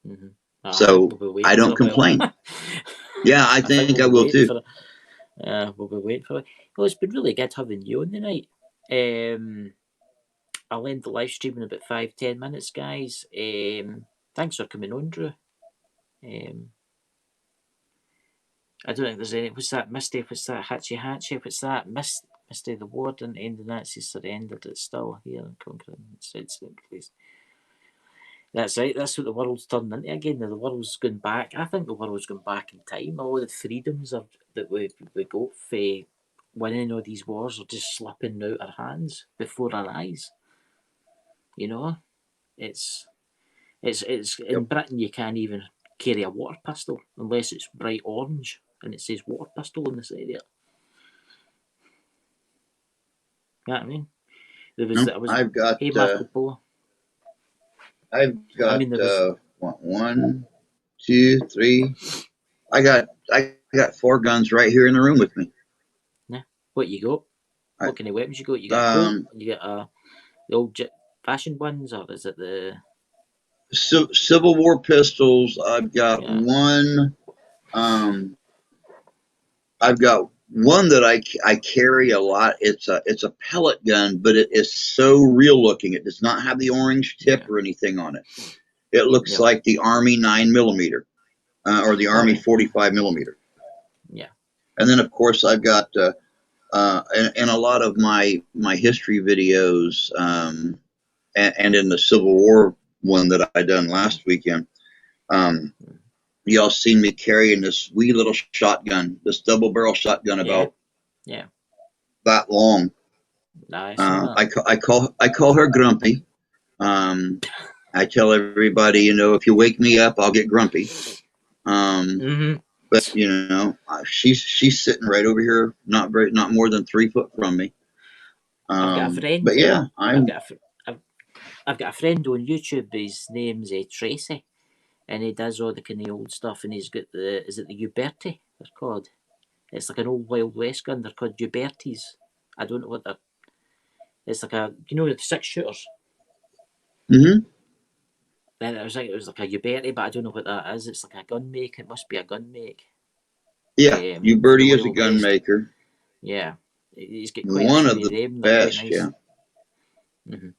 Mm-hmm. So I don't complain. Yeah, I think I will too. We'll be waiting for it. Well, it's been really good having you on the night. I'll end the live stream in about 5-10 minutes, guys. Thanks for coming on, Drew. I don't think there's any. What's that, Misty? What's that, Hatchy? What's that, Misty? The war didn't end, the Nazis surrendered. It's still here and conquering. It's please. That's right. That's what the world's turned into again. The world's going back. I think the world's going back in time. All the freedoms that we got for winning all these wars are just slipping out our hands before our eyes. You know, it's in Britain you can't even carry a water pistol unless it's bright orange and it says water pistol on the side of it. You know what I mean? I've got. Hey, Marco Polo. I've got 1, 2, 3. I got 4 guns right here in the room with me. Yeah. What you got? What kind of weapons you got? You got you got the old fashioned ones, or is it the Civil War pistols? I've got one. I've got one that I carry a lot. It's a pellet gun, but it is so real looking. It does not have the orange tip or anything on it. It looks like the Army 9mm or the Army 45mm. Yeah. And then of course I've got in a lot of my history videos and in the Civil War one that I done last weekend. Y'all seen me carrying this wee little shotgun, this double barrel shotgun about that long. Nice. I call her Grumpy. I tell everybody, if you wake me up, I'll get grumpy. But she's sitting right over here, not more than 3 foot from me. I've got a friend. But yeah, I've got a friend on YouTube. His name's Tracy. And he does all the kind of old stuff, and he's got is it the Uberti they're called? It's like an old Wild West gun. They're called Ubertis. I don't know what they're. It's like the 6-shooters. Mm-hmm. Then it was like a Uberti, but I don't know what that is. It's like a gun make. It must be a gun make. Yeah, Uberti is a gun maker. Yeah, he's got quite one a of the them. best. Nice. Yeah. Mm-hmm.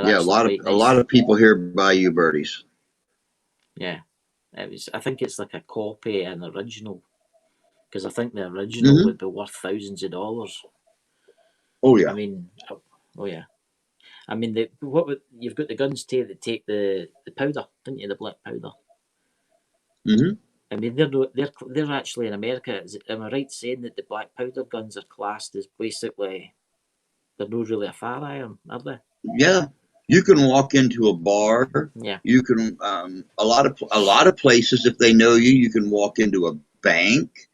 Yeah, a lot of people here buy Ubertis. Yeah, I think it's like a copy and original, because I think the original would be worth thousands of dollars. Oh yeah. I mean, you've got the guns that take the powder, didn't you? The black powder. Mm-hmm. I mean, they're actually in America. Am I right saying that the black powder guns are classed as basically they're not really a firearm, are they? Yeah. You can walk into a bar. Yeah. You can a lot of places, if they know you, you can walk into a bank.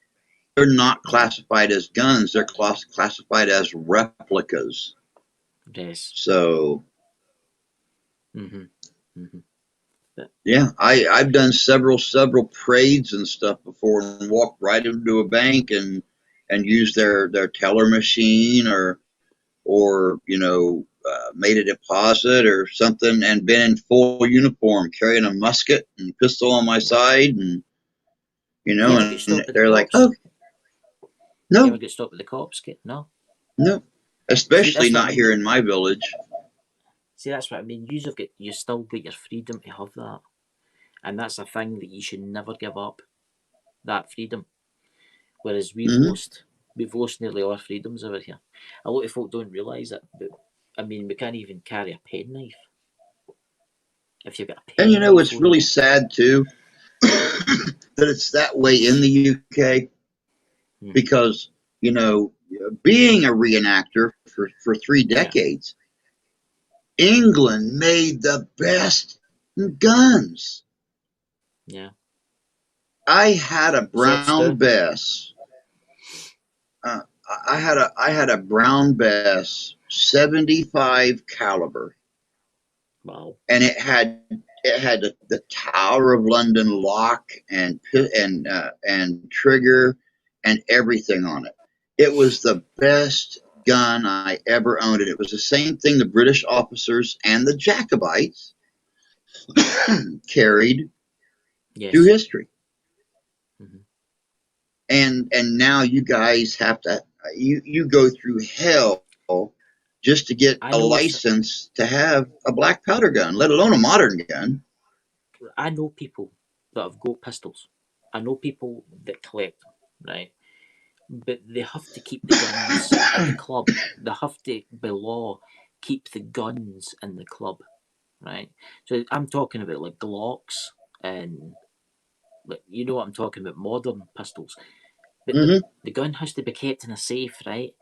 They're not classified as guns. They're classified as replicas. Yes. So. Mm-hmm. Mm-hmm. Yeah, I've done several parades and stuff before, and walked right into a bank and used their teller machine or made a deposit or something, and been in full uniform, carrying a musket and pistol on my side, and and they're like, oh, You No, ever get stopped with the cops? No. no. See, Especially that's what I not mean. here in my village. See, that's what I mean. You still got your freedom to have that, and that's a thing that you should never give up. That freedom. Whereas Hmm. we've lost nearly all our freedoms over here. A lot of folk don't realise it, but I mean, we can't even carry a penknife. If you've got a And penknife it's on really you, sad too that it's that way in the UK mm-hmm. because, being a reenactor for three Yeah, decades, England made the best guns. yeah. I had a Still, Brown Bess. Uh, I had a Brown Bess 75 caliber, wow. and it had the Tower of London lock and trigger and everything on it. It was the best gun I ever owned, and it was the same thing the British officers and the Jacobites carried through Yes. history. Mm-hmm. And now you guys have to you go through hell just to get I a know it's. license to have a black powder gun, let alone a modern gun. I know people that have got pistols. I know people that collect them, right? But they have to keep the guns at the club. They have to, by law, keep the guns in the club, right? So I'm talking about like Glocks and like you know what I'm talking about, modern pistols. But Hmm. the gun has to be kept in a safe, right?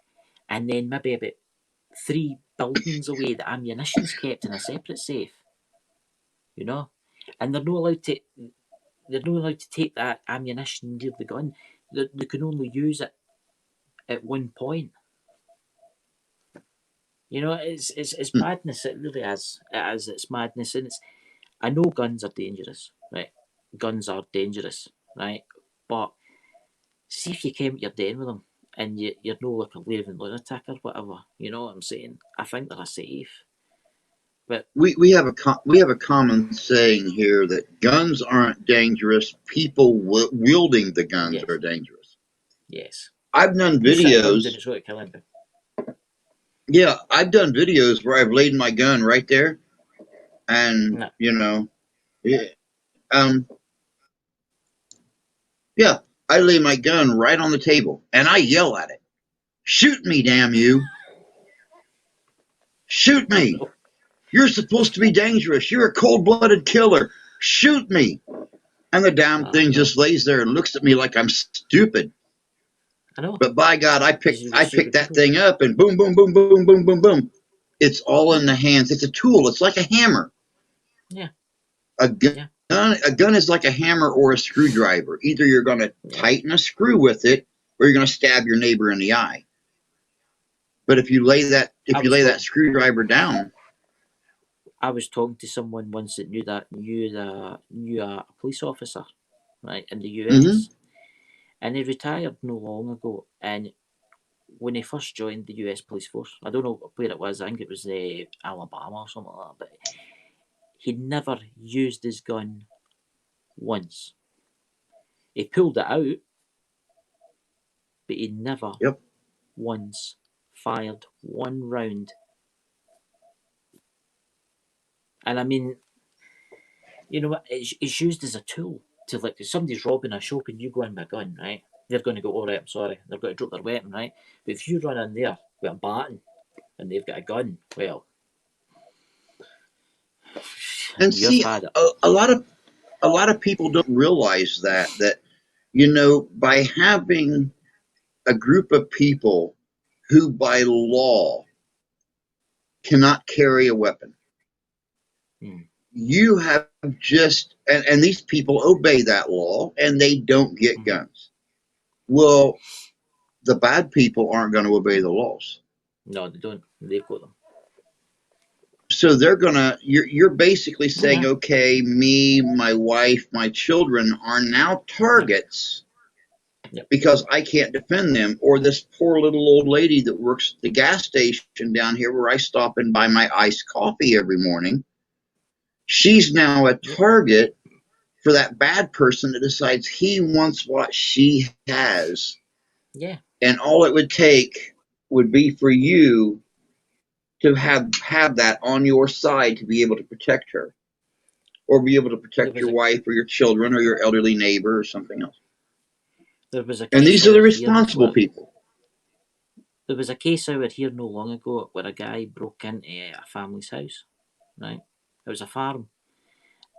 And then maybe about 3 buildings away, the ammunition's kept in a separate safe, you know. And they're not allowed to. They're not allowed to take that ammunition near the gun. They can only use it at one point. You know, it's madness. It really is. It is. It's madness, and it's. I know guns are dangerous, right? Guns are dangerous, right? But see if you came to your den with them, and you're no like a raving lunatic or whatever. You know what I'm saying? I think they're safe, but We have a common saying here that guns aren't dangerous. People wielding the guns are yes, dangerous. yes. I've done You sit around videos. and it's going to kill him. Yeah, I've done videos where I've laid my gun right there, and No, yeah, um, yeah, I lay my gun right on the table, and I yell at it, "Shoot me, damn you! Shoot me! no, You're supposed to be dangerous. You're a cold-blooded killer. Shoot me!" And the damn thing no. just lays there and looks at me like I'm stupid. I know But by God, I because picked you get I picked stupid that people. thing up and boom, boom, boom, boom, boom, boom, boom. It's all in the hands. It's a tool. It's like a hammer. Yeah, A gun, yeah, a gun is like a hammer or a screwdriver. Either you're going to yeah. tighten a screw with it, or you're going to stab your neighbor in the eye. But I if you was lay that talking. screwdriver down, I was talking to someone once that knew a police officer, right, in the mm-hmm, US, and he retired no long ago. And when he first joined the US police force, I don't know where it was. I think it was Alabama or something like that. But he never used his gun once. He pulled it out, but he never yep. once fired one round. And I mean, you know what? It's used as a tool to like if somebody's robbing a shop and you go in with a gun, right? They're going to go, all right, I'm sorry. They're going to drop their weapon, right? But if you run in there with a baton and they've got a gun, well, And you've see, had it. a lot of people don't realize that by having a group of people who by law cannot carry a weapon, Hmm. you have and these people obey that law and they don't get Mm-hmm. guns. Well, the bad people aren't going to obey the laws. No, they don't. They've got them. So you're basically Oh, saying, yeah. okay, me, my wife, my children are now Yep. targets Yep. because I can't defend them. Or this poor little old lady that works at the gas station down here where I stop and buy my iced coffee every morning. She's now a Yep. target for that bad person that decides he wants what she has Yeah. And all it would take would be for you to have that on your side to be able to protect her, or be able to There protect was your a wife or your children or your elderly neighbor or something else. there was a And case these are the over here responsible where people. there was a case over here no long ago where a guy broke into a family's house. Right, it was a farm,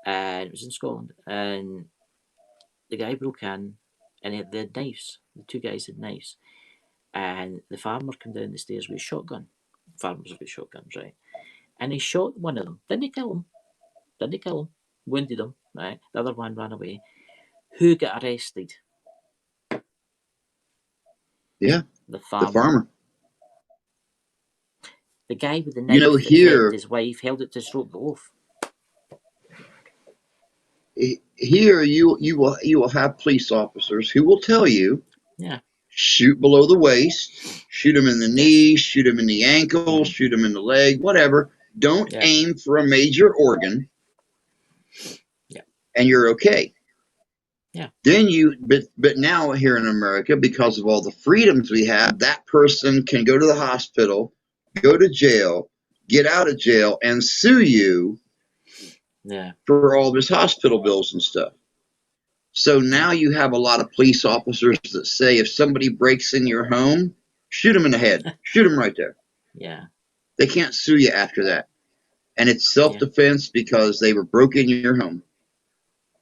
and it was in Scotland, and the guy broke in, and they had knives. The two guys had knives, and the farmer came down the stairs with a shotgun. Farmers have got shotguns, right? And he shot one of them. Didn't kill him. Didn't kill him. Wounded him, right? The other one ran away. Who got arrested? Yeah, The the farmer. farmer. The guy with the You know, knife that threatened here his wife held it to his throat, got off. here you will have police officers who will tell you, Yeah. shoot below the waist, shoot him in the Yes. knee, shoot him in the ankle, shoot him in the leg, whatever. Don't Yeah. aim for a major organ, Yeah. and you're okay. Yeah. Then but now here in America, because of all the freedoms we have, that person can go to the hospital, go to jail, get out of jail, and sue you Yeah. for all of his hospital bills and stuff. So now you have a lot of police officers that say if somebody breaks in your home, shoot him in the head, shoot him right there. Yeah. They can't sue you after that. And it's Yeah. self-defense because they were broke in your home.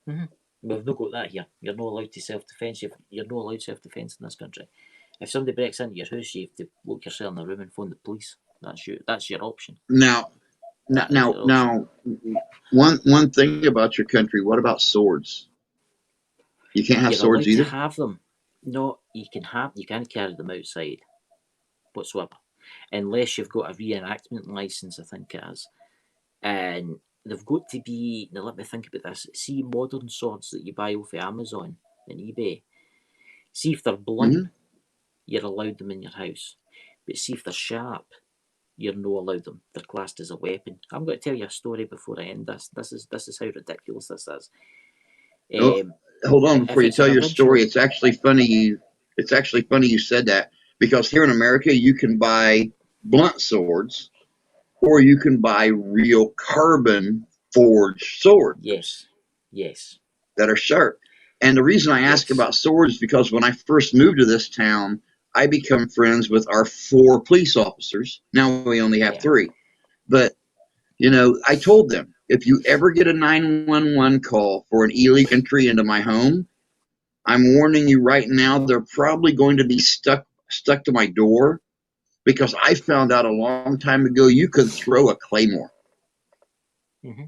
Mm-hmm. We've not got that here. You're not allowed to self-defence. You're not allowed self-defence in this country. If somebody breaks into your house, you have to lock yourself in a room and phone the police. That's your option. Now, That is your option. one thing about your country, what about swords? You can't have You're swords allowed to either? have them. No, you can't carry them outside whatsoever. Unless you've got a reenactment licence, I think it is. And they've got to be, now let me think about this. See modern swords that you buy off of Amazon and eBay. See if they're blunt, Mm-hmm. you're allowed them in your house. But see if they're sharp, you're not allowed them. They're classed as a weapon. I'm going to tell you a story before I end this. This is how ridiculous this is. Hold on If before you it's an tell your story. original, It's actually funny you said that, because here in America you can buy blunt swords, or you can buy real carbon forged swords yes, that are sharp. And the reason I ask yes, about swords is because when I first moved to this town, I become friends with our 4 police officers. Now we only have yeah, 3. But, I told them, if you ever get a 911 call for an illegal entry into my home, I'm warning you right now, they're probably going to be stuck to my door, because I found out a long time ago you could throw a claymore. mm-hmm.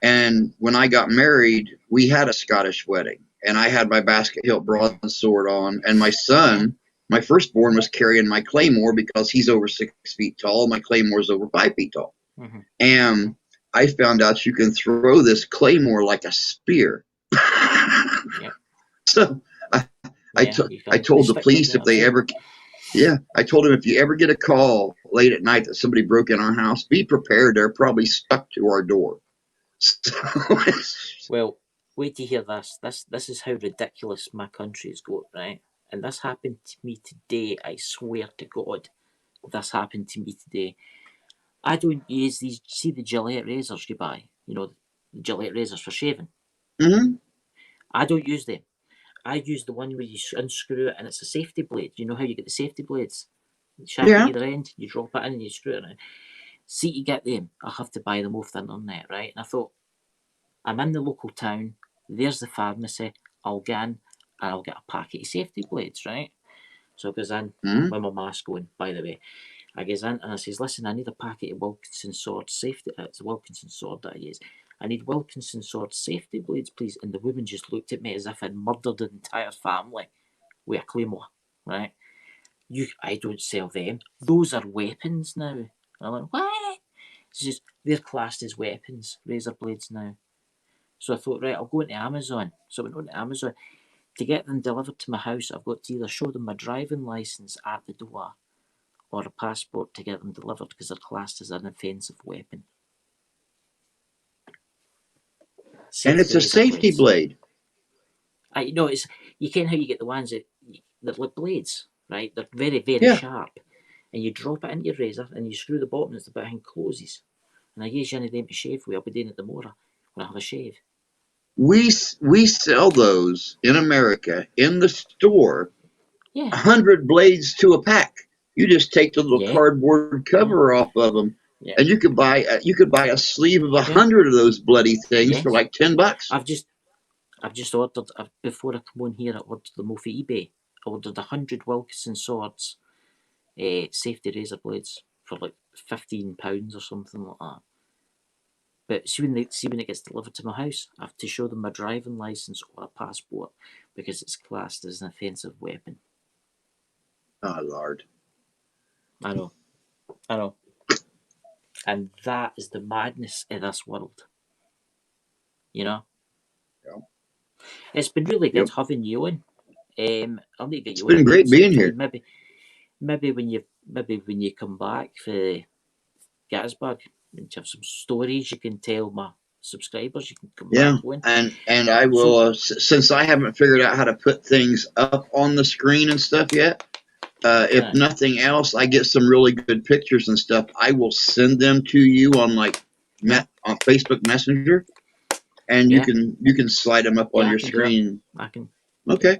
And when I got married, we had a Scottish wedding, and I had my basket hilt broadsword on, and my son, my firstborn, was carrying my claymore because he's over 6 feet tall. My claymore's over 5 feet tall. Mm-hmm. And I found out you can throw this claymore like a spear. Yep. So I told the police if they ever, I told them, if you ever get a call late at night that somebody broke in our house, be prepared. They're probably stuck to our door. So, well, wait to hear this. This is how ridiculous my country's got, right? And this happened to me today. I swear to God, this happened to me today. I don't use these. See the Gillette razors you buy? The Gillette razors for shaving. mm-hmm. I don't use them. I use the one where you unscrew it and it's a safety blade. You know how you get the safety blades? Sharp at either end. You drop it in and you screw it in. See to get them, I have to buy them off the internet, right? And I thought, I'm in the local town. There's the pharmacy. I'll go in and I'll get a packet of safety blades, right? So I goes in with my mask on, by the way. I goes in and I says, listen, I need a packet of Wilkinson sword safety. It's a Wilkinson sword that I use. I need Wilkinson sword safety blades, please. And the woman just looked at me as if I'd murdered the entire family with a claymore, right? I don't sell them. Those are weapons now. And I'm like, what? She says, they're classed as weapons, razor blades now. So I thought, right, I'll go into Amazon. So I went on to Amazon. To get them delivered to my house, I've got to either show them my driving licence at the door or a passport to get them delivered, because they're classed as an offensive weapon. And it's a safety blade. You can how you get the ones that they're like blades, right? They're very, very Yeah. sharp. And you drop it into your razor and you screw the bottom as the bit and closes. And I use any of them to shave with. I'll be doing it tomorrow when I have a shave. We sell those in America in the store, Yeah. 100 blades to a pack. You just take the little cardboard cover off of them, and you could buy a sleeve of 100 of those bloody things for like $10. I've just ordered before I come on here. I ordered them off eBay. I ordered 100 Wilkinson swords, safety razor blades for like £15 or something like that. But see when it gets delivered to my house, I have to show them my driving license or a passport because it's classed as an offensive weapon. Oh Lord! I know. And that is the madness of this world. You know? Yeah. It's been really good having you on. I'll need to get you on. It's been great being here. Maybe when you come back for Gettysburg and you have some stories you can tell my subscribers, you can come back on. And I will, since I haven't figured out how to put things up on the screen and stuff yet, if nothing else, I get some really good pictures and stuff. I will send them to you on on Facebook Messenger, and you can slide them up on your screen. I can. Okay.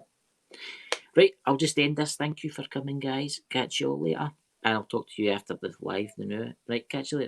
Right, I'll just end this. Thank you for coming, guys. Catch you all later, and I'll talk to you after the live now. Right, catch you later.